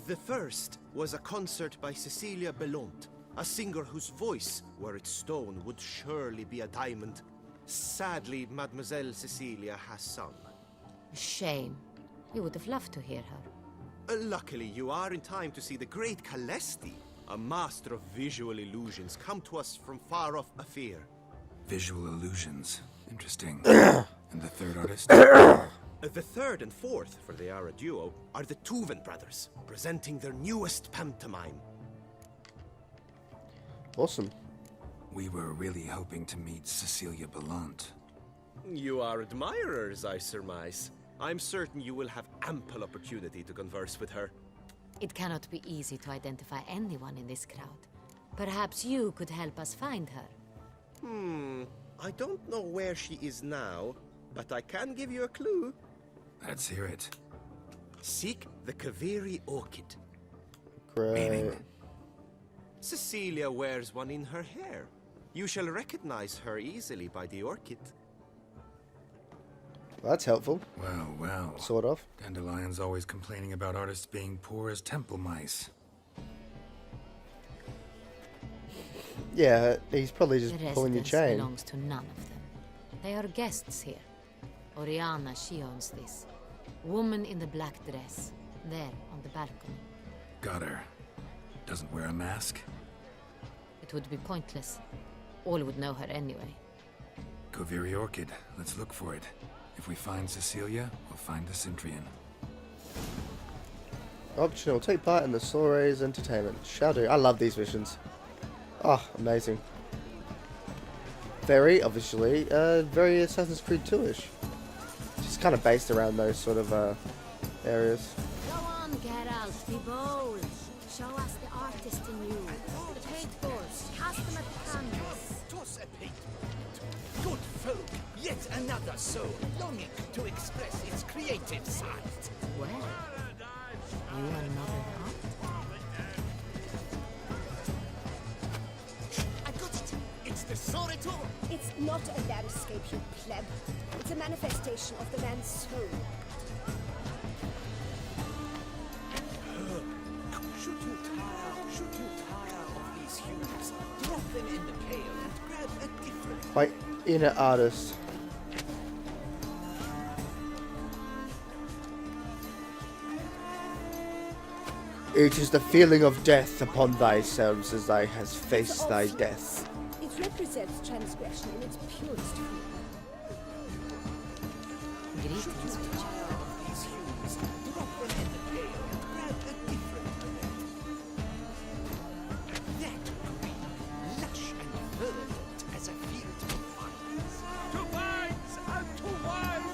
The first was a concert by Cecilia Belont, a singer whose voice, were it stone, would surely be a diamond. Sadly, Mademoiselle Cecilia has sung. Shame. We would have loved to hear her. Luckily, you are in time to see the great Calesti, a master of visual illusions, come to us from far off Afir. Visual illusions. Interesting. And the third artist? The third and fourth, for they are a duo, are the Tuven brothers, presenting their newest pantomime. Awesome. We were really hoping to meet Cecilia Bellant. You are admirers, I surmise. I'm certain you will have ample opportunity to converse with her. It cannot be easy to identify anyone in this crowd. Perhaps you could help us find her. I don't know where she is now, but I can give you a clue. Let's hear it. Seek the Kaviri orchid. Great. Meaning? Cecilia wears one in her hair. You shall recognize her easily by the orchid. Well, that's helpful. Well, well. Sort of. Dandelion's always complaining about artists being poor as temple mice. Yeah, he's probably just The pulling your residence chain. belongs to none of them. They are guests here. Oriana, she owns this. Woman in the black dress. There, on the balcony. Got her. Doesn't wear a mask? It would be pointless. All would know her anyway. Koviri Orchid. Let's look for it. If we find Cecilia, we'll find the Cintrian. Optional. Take part in the soiree's entertainment. Shall do. I love these missions. Oh, amazing. Very, obviously, very Assassin's Creed 2-ish. Just kind of based around those sort of areas. Go on, Geralt, be bold. Show us the artist in you. The paintballs, cast them at the canvas. Toss a paint. Good folk, yet another soul longing to express its creative side. Well, you are another art? I got it. It's the Soretor. It's not a landscape, you pleb. It's a manifestation of the man's soul. Should you tire of these hues, drop them in the pail and grab a different. By inner artist. It is the feeling of death upon thyself as thou hast faced thy death. It represents transgression in its purest form. Greetings, Witcher. These hues, drop them in the pail and grab a different. That green, lush and verdant as a field of vines. To vines and to wine!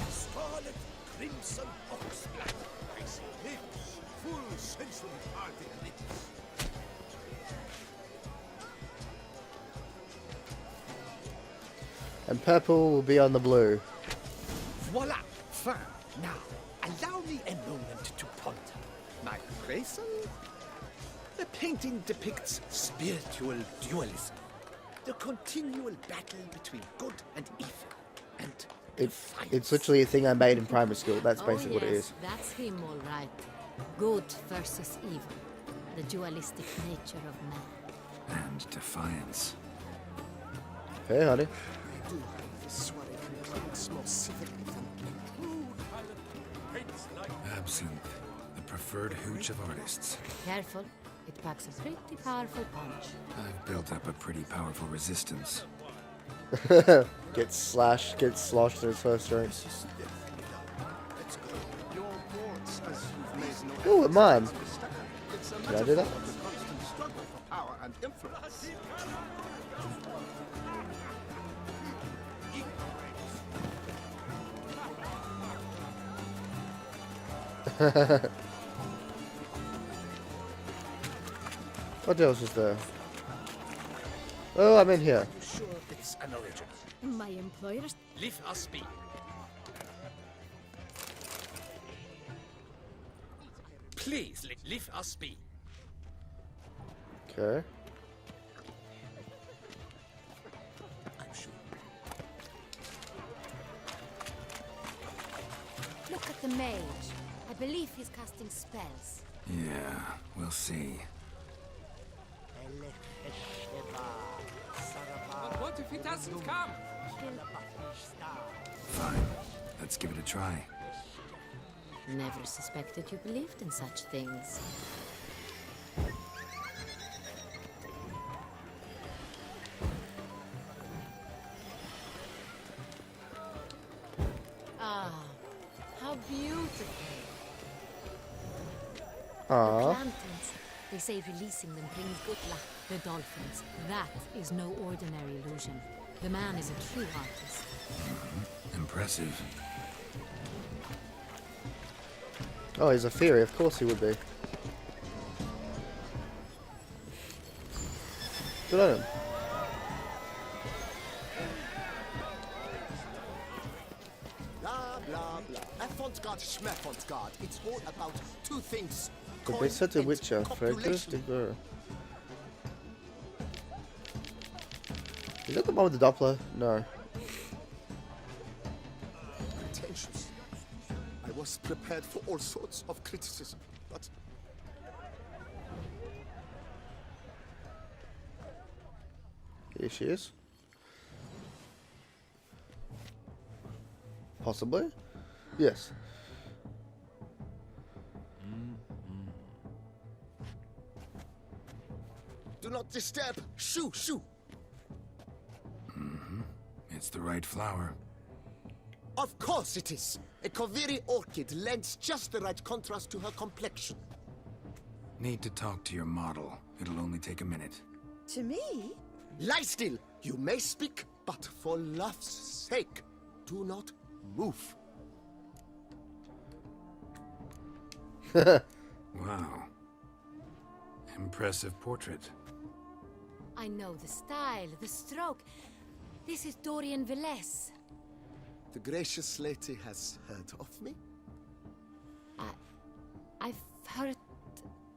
Scarlet, crimson, oxblood, icy lips, full sensual parting lips. And purple will be on the blue. Voila! Fine. Now, allow me a moment to ponder. My appraisal? The painting depicts spiritual dualism. The continual battle between good and evil. And It's literally a thing I made in primary school. That's basically what it is. That's him, all right. Good versus evil. The dualistic nature of man. And defiance. Hey, honey. Absinthe, the preferred hooch of artists. Careful. It packs a pretty powerful punch. I've built up a pretty powerful resistance. Gets sloshed in his first drink. Oh, a mime. Can I do that? What else is there? Oh, I'm in here. sure it's an original. My employers. Leave us be. Please, leave us be. Okay. I'm sure. Look at the mage. I believe he's casting spells. Yeah, we'll see. But what if he doesn't come? Fine. Let's give it a try. Never suspected you believed in such things. Ah, how beautiful. The Aww. plantains. They say releasing them brings good luck. The dolphins. That is no ordinary illusion. The man is a true artist. Impressive. Oh, he's a fairy. Of course he would be. Good on him. Blah, blah, blah. Avant-garde, schmavant-garde. It's all about two things. The Coin best to and Witcher. copulation. Is that the one with the Doppler? No. Pretentious. I was prepared for all sorts of criticism, but Here she is. Possibly? Yes. do not disturb. Shoo, shoo. It's the right flower. Of course it is. A Koviri orchid lends just the right contrast to her complexion. Need to talk to your model. It'll only take a minute. To me? Lie still. You may speak, but for love's sake, do not move. Wow. Impressive portrait. I know the style, the stroke. This is Dorian Velez. The gracious lady has heard of me? I've heard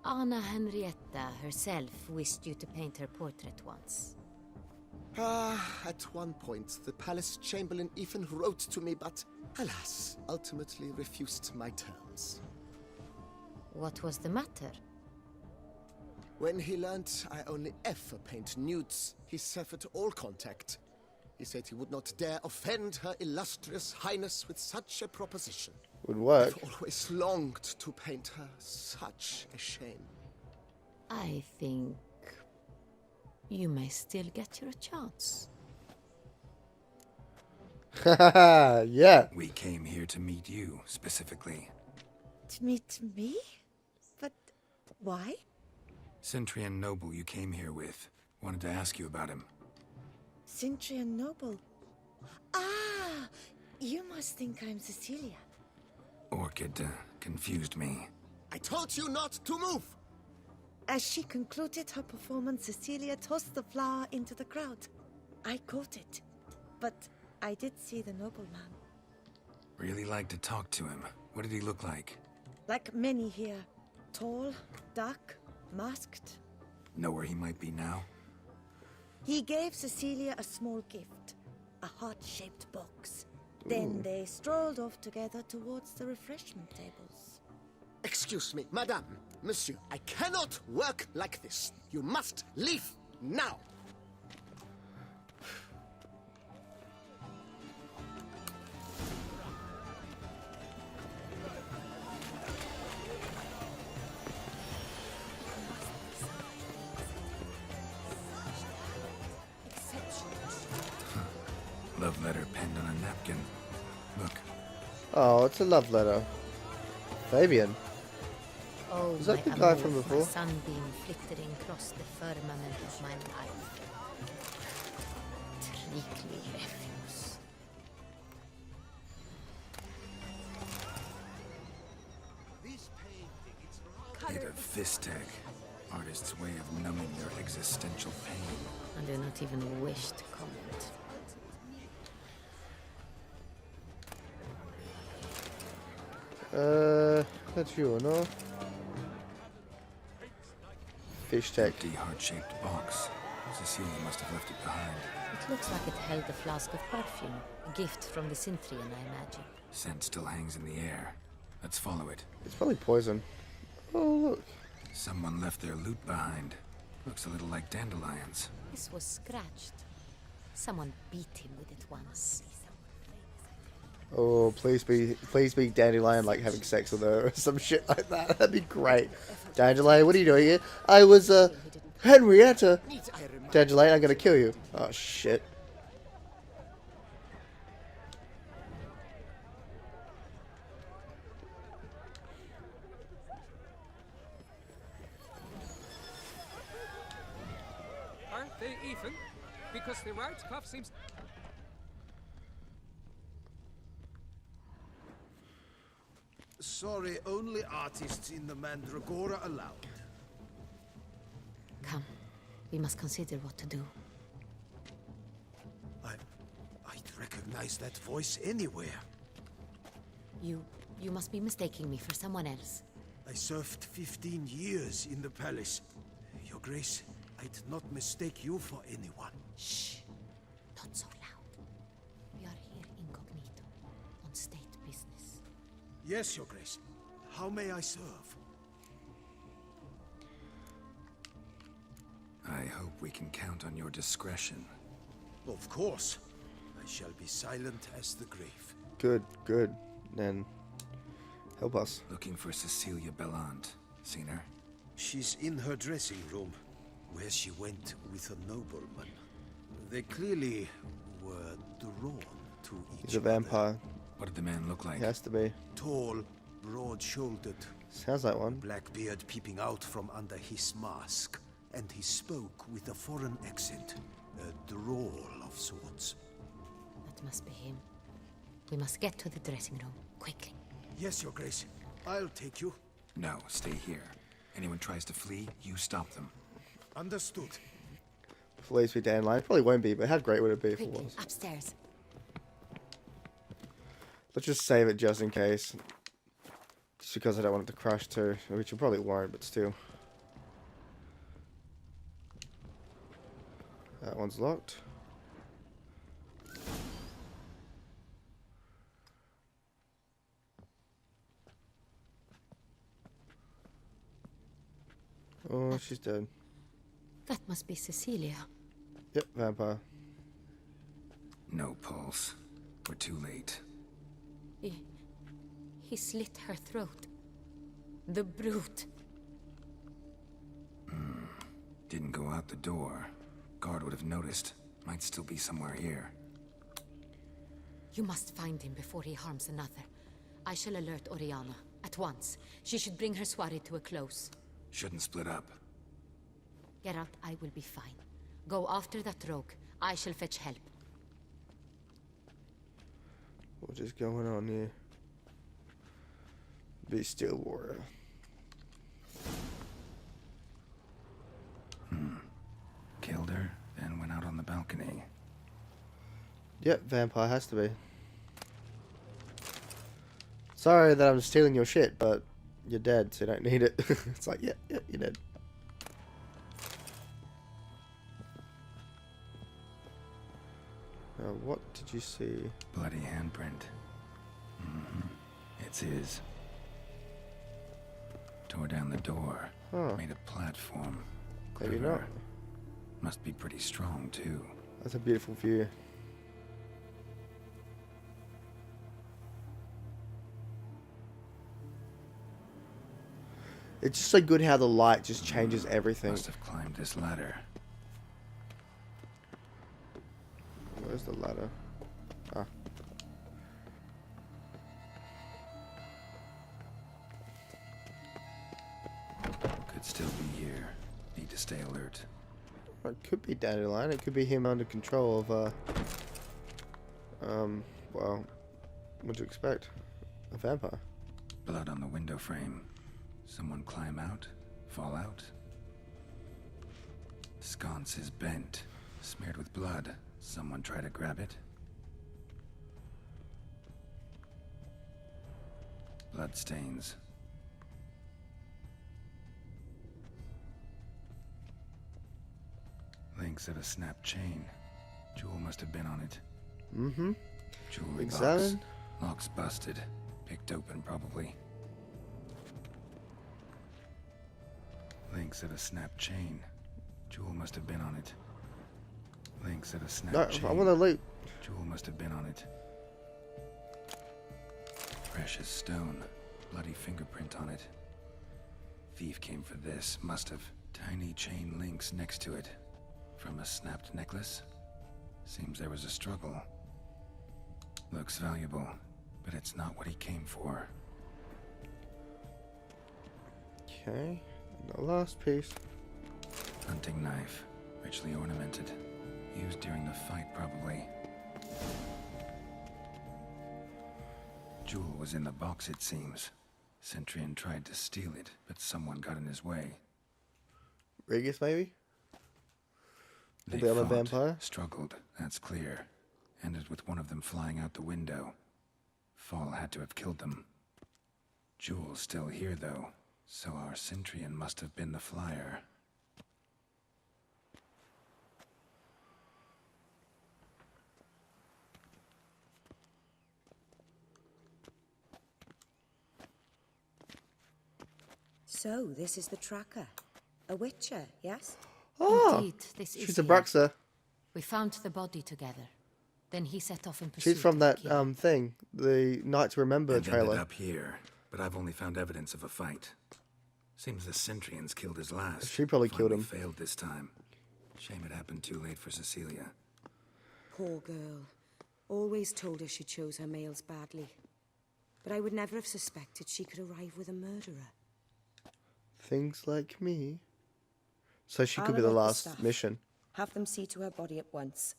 Anna Henrietta herself wished you to paint her portrait once. At one point, the palace chamberlain even wrote to me, but alas, ultimately refused my terms. What was the matter? When he learned I only ever paint nudes, he severed all contact. He said he would not dare offend her illustrious highness with such a proposition. Would work. I've always longed to paint her. Such a shame. I think you may still get your chance. Yeah. We came here to meet you, specifically. To meet me? But why? Centrian noble you came here with. Wanted to ask you about him. Centrian noble. Ah, you must think I'm Cecilia. Orchid confused me. I told you not to move! As she concluded her performance, Cecilia tossed the flower into the crowd. I caught it, but I did see the nobleman. Really like to talk to him. What did he look like? Like many here. Tall, dark, masked. Know where he might be now? He gave Cecilia a small gift, a heart-shaped box. Then they strolled off together towards the refreshment tables. Excuse me, madame, monsieur, I cannot work like this. You must leave now. Love letter penned on a napkin. Look. Oh, it's a love letter. Fabian. Oh, Is that my the guy amour, from before? my sunbeam flickering across the firmament of my life. Treacly refuse. Made of Vistag. Artist's way of numbing their existential pain. I do not even wish to comment. That's you, no? Fish tech. Empty heart-shaped box. Cecilia must have left it behind. It looks like it held a flask of perfume. A gift from the Cintrian, I imagine. Scent still hangs in the air. Let's follow it. It's probably poison. Oh, look. Someone left their loot behind. Looks a little like dandelions. This was scratched. Someone beat him with it once. Oh, please be Dandelion, like having sex with her or some shit like that. That'd be great. Dandelion, what are you doing here? I was, Henrietta. Dandelion, I'm gonna kill you. Oh, shit. Aren't they even? Because the right cuff seems... Sorry, only artists in the Mandragora allowed. Come, we must consider what to do. I'd recognize that voice anywhere. You must be mistaking me for someone else. I served 15 years in the palace. Your Grace, I'd not mistake you for anyone. Shh! Not so loud. We are here incognito, on state business. Yes, Your Grace. How may I serve? I hope we can count on your discretion. Of course. I shall be silent as the grave. Good, good. Then help us. Looking for Cecilia Bellant. Seen her? She's in her dressing room, where she went with a nobleman. They clearly were drawn to each He's a vampire. What did the man look like? He has to be. Tall, broad-shouldered. Sounds like one. Black beard peeping out from under his mask. And he spoke with a foreign accent. A drawl of sorts. That must be him. We must get to the dressing room, quickly. Yes, Your Grace. I'll take you. No, stay here. Anyone tries to flee, you stop them. Understood. Police be Dandelion. Probably won't be, but how great would it be if it Quickly, was? upstairs. Let's just save it just in case. Just because I don't want it to crash too, which you probably won't, but still. That one's locked. Oh, she's dead. That must be Cecilia. Yep, vampire. No pulse. We're too late. He slit her throat. The brute. Didn't go out the door. Guard would have noticed. Might still be somewhere here. You must find him before he harms another. I shall alert Oriana. At once. She should bring her soirée to a close. Shouldn't split up. Geralt, I will be fine. Go after that rogue. I shall fetch help. What is going on here? Be still, warrior. Killed her, then went out on the balcony. Yep, vampire has to be. Sorry that I'm stealing your shit, but you're dead, so you don't need it. It's like, yeah, you're dead. What did you see? Bloody handprint. It's his. Tore down the door. Huh. Made a platform. Maybe Clever. not. Must be pretty strong, too. That's a beautiful view. It's just so good how the light just changes everything. Must have climbed this ladder. Where's the ladder? Ah. Could still be here. Need to stay alert. It could be Dandelion. It could be him under control of, well, what'd you expect? A vampire. Blood on the window frame. Someone climb out? Fall out? Sconce is bent. Smeared with blood. Someone try to grab it? Blood stains. Links of a snapped chain. Jewel must have been on it. Mm-hmm. Jewelry box. Examine. Lock's busted. Picked open, probably. Links of a snapped chain. Jewel must have been on it. Links of a snapped No, chain. I want to loot. Jewel must have been on it. Precious stone. Bloody fingerprint on it. Thief came for this. Must have. Tiny chain links next to it. From a snapped necklace? Seems there was a struggle. Looks valuable, but it's not what he came for. Okay. The last piece. Hunting knife. Richly ornamented. Used during the fight, probably. Jewel was in the box, it seems. Centurion tried to steal it, but someone got in his way. Regis, maybe? They The other fought, vampire? struggled, that's clear. Ended with one of them flying out the window. Fall had to have killed them. Jewel's still here, though, so our Centurion must have been the flyer. So, this is the tracker. A witcher, yes? Oh, Indeed, this is she's a he. Bruxa. We found the body together. Then he set off in pursuit She's from of that the killer. thing, the Night to Remember And ended trailer. up here, but I've only found evidence of a fight. Seems the Centurions killed his last. She probably killed him. Failed this time. Shame it happened too late for Cecilia. Poor girl. Always told her she chose her males badly. But I would never have suspected she could arrive with a murderer. Things like me. So she could I'll be the alert last staff. mission. Have them see to her body at once.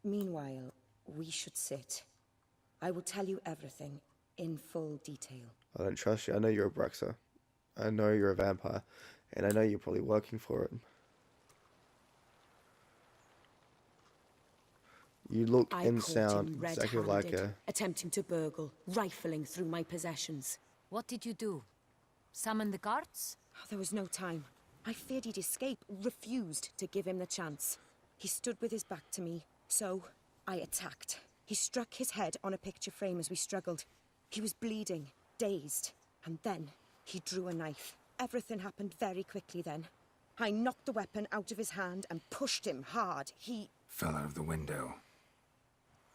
Meanwhile, we should sit. I will tell you everything in full detail. I don't trust you. I know you're a Bruxa. I know you're a vampire. And I know you're probably working for it. You look I and caught sound him exactly like red-handed, a... attempting to burgle, rifling through my possessions. What did you do? Summon the guards? There was no time. I feared he'd escape, refused to give him the chance. He stood with his back to me, so I attacked. He struck his head on a picture frame as we struggled. He was bleeding, dazed, and then he drew a knife. Everything happened very quickly then. I knocked the weapon out of his hand and pushed him hard. He... Fell out of the window.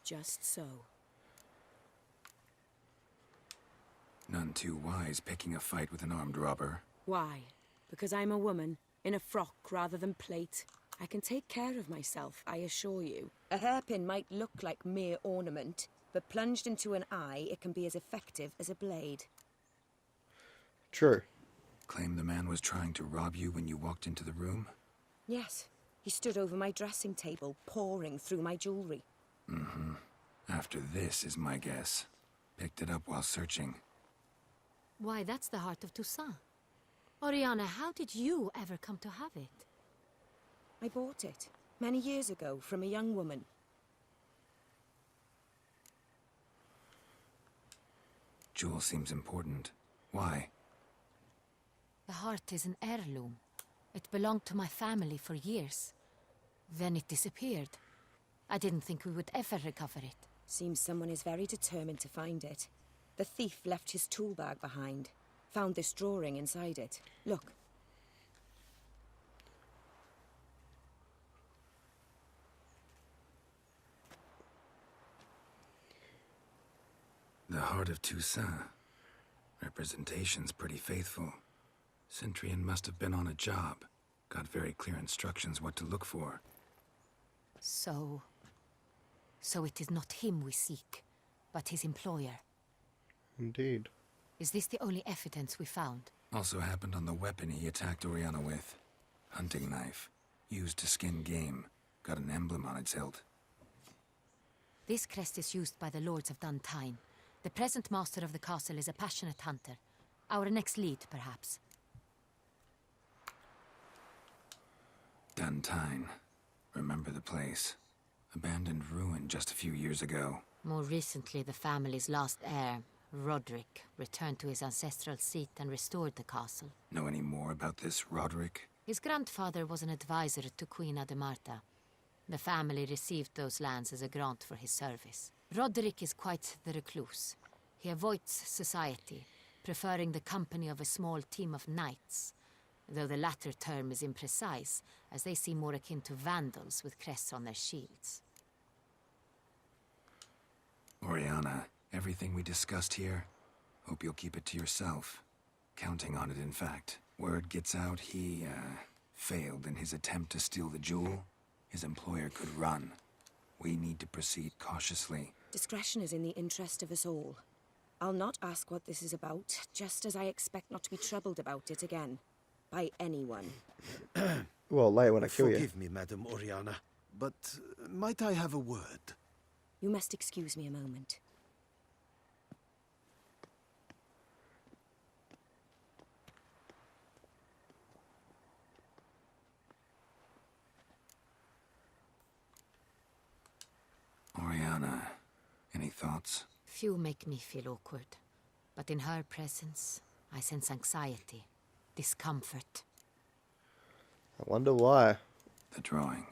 Just so. None too wise picking a fight with an armed robber. Why? Because I'm a woman, in a frock rather than plate. I can take care of myself, I assure you. A hairpin might look like mere ornament, but plunged into an eye, it can be as effective as a blade. True. Claim the man was trying to rob you when you walked into the room? Yes. He stood over my dressing table, pouring through my jewelry. Mm-hmm. After this is my guess. Picked it up while searching. Why, that's the heart of Toussaint. Oriana, how did you ever come to have it? I bought it, many years ago, from a young woman. Jewel seems important. Why? The heart is an heirloom. It belonged to my family for years. Then it disappeared. I didn't think we would ever recover it. Seems someone is very determined to find it. The thief left his tool bag behind. Found this drawing inside it. Look. The Heart of Toussaint. Representation's pretty faithful. Centurion must have been on a job. Got very clear instructions what to look for. So it is not him we seek, but his employer. Indeed. Is this the only evidence we found? Also happened on the weapon he attacked Oriana with. Hunting knife. Used to skin game. Got an emblem on its hilt. This crest is used by the Lords of Duntine. The present master of the castle is a passionate hunter. Our next lead, perhaps. Duntine. Remember the place. Abandoned ruin just a few years ago. More recently, the family's last heir, Roderick, returned to his ancestral seat and restored the castle. Know any more about this Roderick? His grandfather was an advisor to Queen Ademarta. The family received those lands as a grant for his service. Roderick is quite the recluse. He avoids society, preferring the company of a small team of knights, though the latter term is imprecise, as they seem more akin to vandals with crests on their shields. Oriana, everything we discussed here, hope you'll keep it to yourself. Counting on it, in fact. Word gets out he, failed in his attempt to steal the jewel. His employer could run. We need to proceed cautiously. Discretion is in the interest of us all. I'll not ask what this is about, just as I expect not to be troubled about it again. By anyone. Well, later when I kill you. Forgive me, Madam Oriana, but might I have a word? You must excuse me a moment. Oriana, any thoughts? Few make me feel awkward, but in her presence, I sense anxiety, discomfort. I wonder why. The drawing.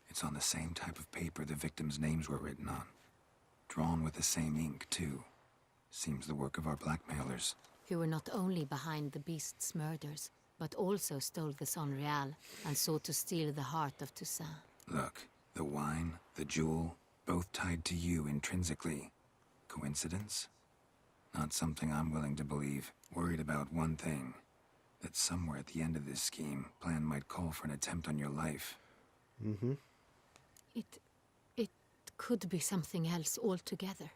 It's on the same type of paper the victims' names were written on. Drawn with the same ink, too. Seems the work of our blackmailers. Who were not only behind the beast's murders, but also stole the Son Real and sought to steal the heart of Toussaint. Look, the wine, the jewel, both tied to you intrinsically. Coincidence? Not something I'm willing to believe. Worried about one thing. That somewhere at the end of this scheme, plan might call for an attempt on your life. Mm-hmm. It could be something else altogether.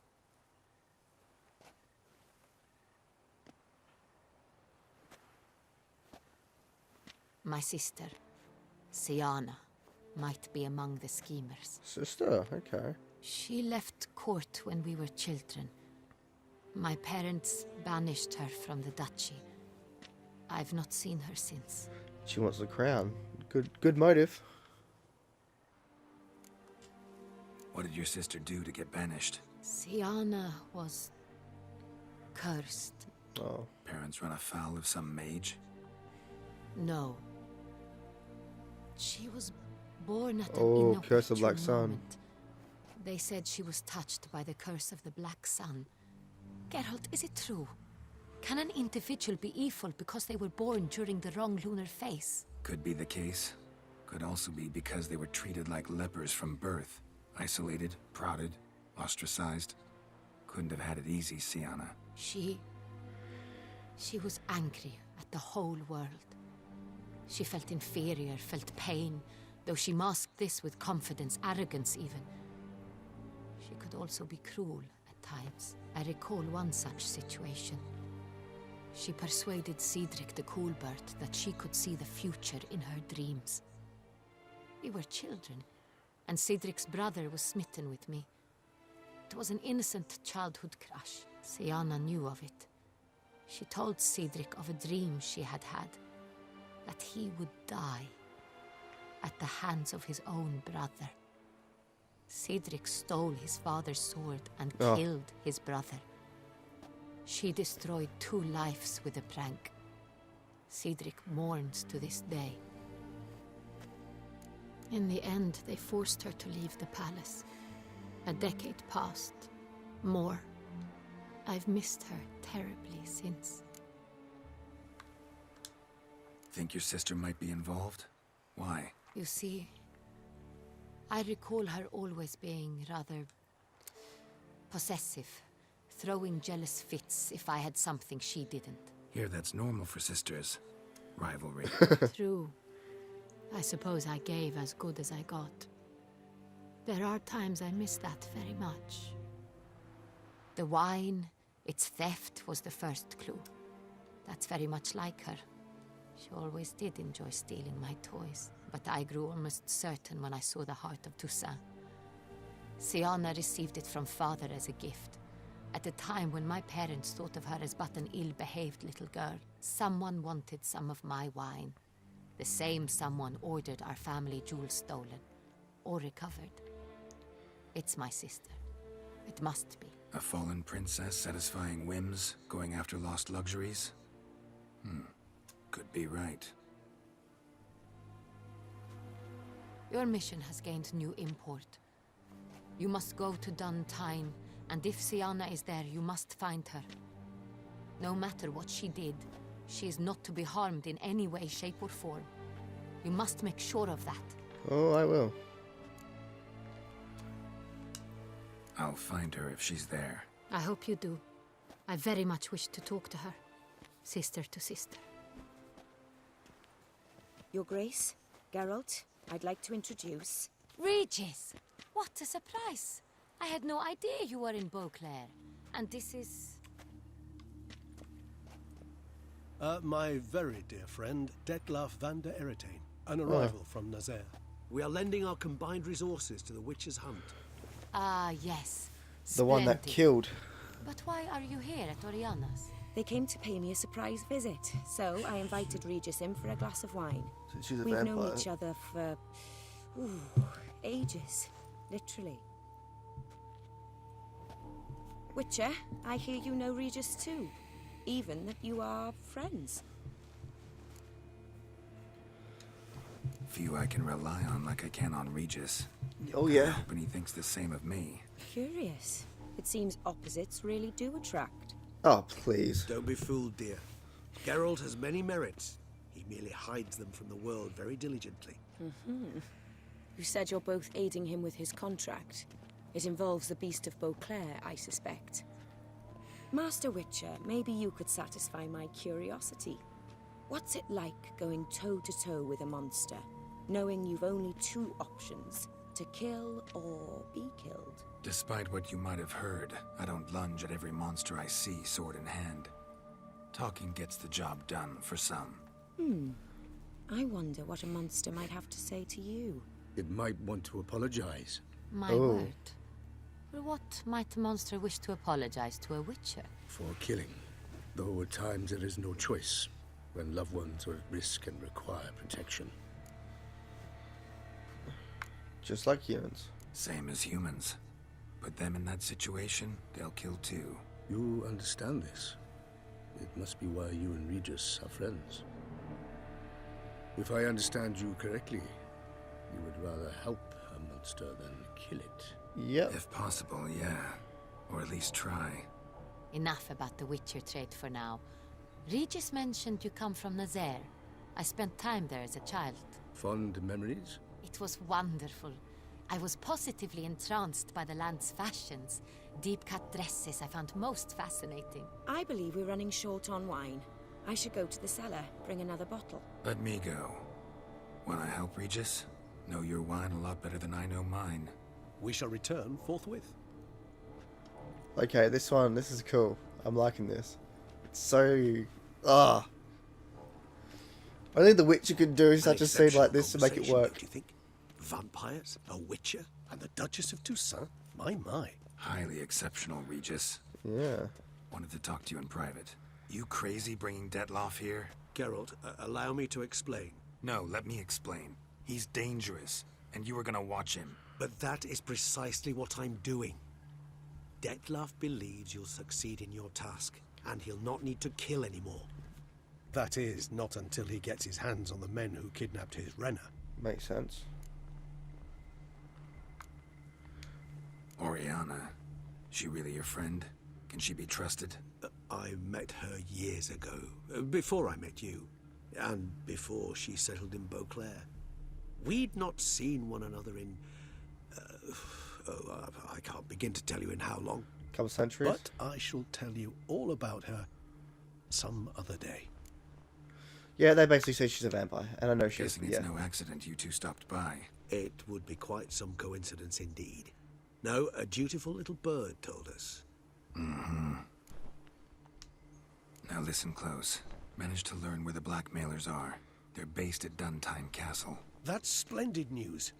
My sister, Siana, might be among the schemers. Sister, okay. She left court when we were children. My parents banished her from the duchy. I've not seen her since. She wants the crown. Good motive. What did your sister do to get banished? Siana was cursed. Oh. Parents run afoul of some mage? No. She was born at an Oh, curse of inopportune Black Sun. moment. They said she was touched by the curse of the Black Sun. Geralt, is it true? Can an individual be evil because they were born during the wrong lunar phase? Could be the case. Could also be because they were treated like lepers from birth. Isolated, prodded, ostracized. Couldn't have had it easy, Siana. She was angry at the whole world. She felt inferior, felt pain, though she masked this with confidence, arrogance even. She could also be cruel at times. I recall one such situation. She persuaded Cedric the Coolbird that she could see the future in her dreams. We were children, and Cedric's brother was smitten with me. It was an innocent childhood crush. Siana knew of it. She told Cedric of a dream she had had, that he would die at the hands of his own brother. Cedric stole his father's sword and killed his brother. She destroyed 2 lives with a prank. Cedric mourns to this day. In the end, they forced her to leave the palace. A decade passed. More. I've missed her terribly since. Think your sister might be involved? Why? You see, I recall her always being rather possessive, throwing jealous fits if I had something she didn't. Here, that's normal for sisters. Rivalry. True. I suppose I gave as good as I got. There are times I miss that very much. The wine, its theft, was the first clue. That's very much like her. She always did enjoy stealing my toys, but I grew almost certain when I saw the heart of Toussaint. Siana received it from father as a gift. At a time when my parents thought of her as but an ill-behaved little girl, someone wanted some of my wine. The same someone ordered our family jewels stolen, or recovered. It's my sister. It must be. A fallen princess satisfying whims, going after lost luxuries? Could be right. Your mission has gained new import. You must go to Dun Tyne, and if Siana is there, you must find her. No matter what she did, she is not to be harmed in any way, shape, or form. You must make sure of that. Oh, I will. I'll find her if she's there. I hope you do. I very much wish to talk to her. Sister to sister. Your Grace, Geralt, I'd like to introduce... Regis! What a surprise! I had no idea you were in Beauclair. And this is... My very dear friend, Detlaf van der Eretain, an arrival from Nazaire. We are lending our combined resources to the Witcher's Hunt. Ah, yes. The one that Splendid. killed. But why are you here at Oriana's? They came to pay me a surprise visit, so I invited Regis in for a glass of wine. So she's a We've vampire. known each other for... ages. Literally. Witcher, I hear you know Regis too. Even that you are friends. Few I can rely on like I can on Regis. Oh yeah. Hoping he thinks the same of me. Curious. It seems opposites really do attract. Oh, please. Don't be fooled, dear. Geralt has many merits. He merely hides them from the world very diligently. You said you're both aiding him with his contract. It involves the Beast of Beauclair, I suspect. Master Witcher, maybe you could satisfy my curiosity. What's it like going toe-to-toe with a monster, knowing you've only two options, to kill or be killed? Despite what you might have heard, I don't lunge at every monster I see sword in hand. Talking gets the job done for some. I wonder what a monster might have to say to you. It might want to apologize. My word. For what might a monster wish to apologize to a witcher? For killing. Though at times there is no choice, when loved ones are at risk and require protection. Just like humans. Same as humans. Put them in that situation, they'll kill too. You understand this. It must be why you and Regis are friends. If I understand you correctly, you would rather help a monster than kill it. Yep. If possible, yeah. Or at least try. Enough about the witcher trait for now. Regis mentioned you come from Nazaire. I spent time there as a child. Fond memories? It was wonderful. I was positively entranced by the land's fashions. Deep-cut dresses I found most fascinating. I believe we're running short on wine. I should go to the cellar, bring another bottle. Let me go. Wanna help, Regis? Know your wine a lot better than I know mine. We shall return forthwith. Okay, this is cool. I'm liking this. It's so... I think The Witcher could do such a scene like this to make it work. Do you think? Vampires, a witcher, and the Duchess of Toussaint? My. Highly exceptional, Regis. Yeah. Wanted to talk to you in private. You crazy bringing Detlaf here? Geralt, allow me to explain. No, let me explain. He's dangerous, and you were gonna watch him. But that is precisely what I'm doing. Detlaf believes you'll succeed in your task, and he'll not need to kill anymore. That is, not until he gets his hands on the men who kidnapped his Renner. Makes sense. Oriana. She really your friend? Can she be trusted? I met her years ago, before I met you, and before she settled in Beauclair. We'd not seen one another in... I can't begin to tell you in how long. Couple centuries? But I shall tell you all about her some other day. Yeah, they basically say she's a vampire, and I know she's... Guessing it's no accident you two stopped by. It would be quite some coincidence indeed. No, a dutiful little bird told us. Mm-hmm. Now listen close. Managed to learn where the blackmailers are. They're based at Duntine Castle. That's splendid news.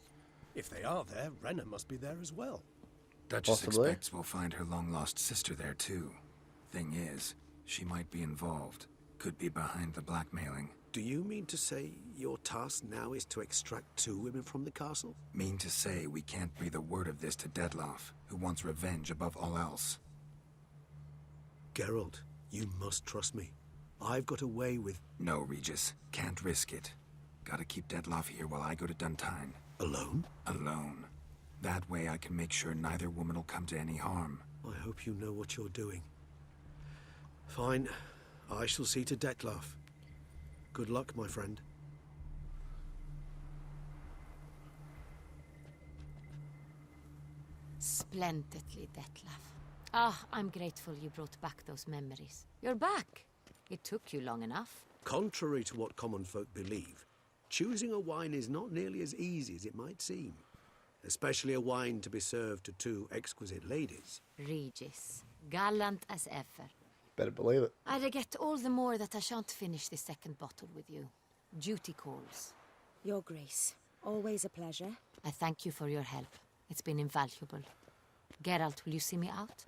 If they are there, Renna must be there as well. Duchess expects we'll find her long-lost sister there, too. Thing is, she might be involved. Could be behind the blackmailing. Do you mean to say your task now is to extract 2 women from the castle? Mean to say we can't breathe a word of this to Dettlaff, who wants revenge above all else. Geralt, you must trust me. I've got a way with... No, Regis. Can't risk it. Gotta keep Dettlaff here while I go to Duntine. Alone? Alone. That way I can make sure neither woman will come to any harm. I hope you know what you're doing. Fine. I shall see to Dettlaff. Good luck, my friend. Splendidly, Dettlaff. Ah, I'm grateful you brought back those memories. You're back. It took you long enough. Contrary to what common folk believe, choosing a wine is not nearly as easy as it might seem. Especially a wine to be served to 2 exquisite ladies. Regis, gallant as ever. Better believe it. I regret all the more that I shan't finish the second bottle with you. Duty calls. Your Grace, always a pleasure. I thank you for your help. It's been invaluable. Geralt, will you see me out?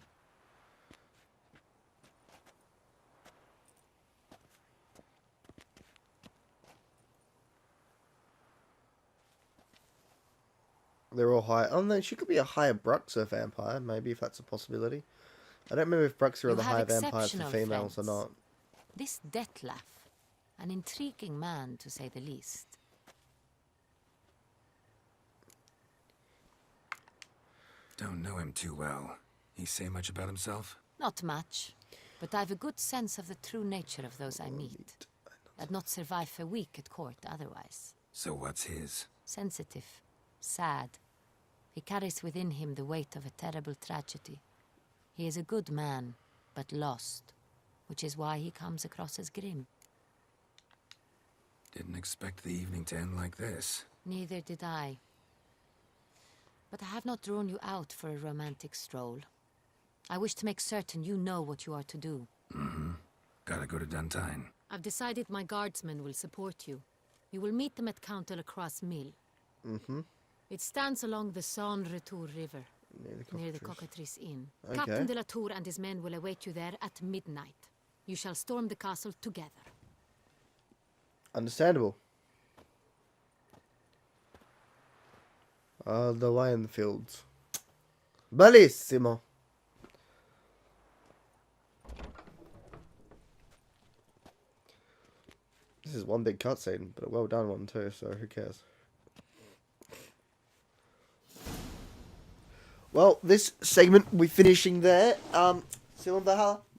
They're all high. Oh no, she could be a higher Bruxa vampire, maybe, if that's a possibility. I don't remember if Bruxa are the higher vampires for females or not. This Dettlaff, an intriguing man to say the least. Don't know him too well. He say much about himself? Not much, but I've a good sense of the true nature of those I meet. I'd not survive a week at court otherwise. So what's his? Sensitive, sad. He carries within him the weight of a terrible tragedy. He is a good man, but lost, which is why he comes across as grim. Didn't expect the evening to end like this. Neither did I. But I have not drawn you out for a romantic stroll. I wish to make certain you know what you are to do. Mm-hmm. Gotta go to Duntine. I've decided my guardsmen will support you. You will meet them at Count de la Croix Mill. Mm-hmm. It stands along the Saône-Retour River, near the Cockatrice Inn. Okay. Captain de la Tour and his men will await you there at midnight. You shall storm the castle together. Understandable. The wine fields. Bellissimo. This is one big cutscene, but a well done one too, so who cares? Well, this segment we're finishing there. Simon Valhalla,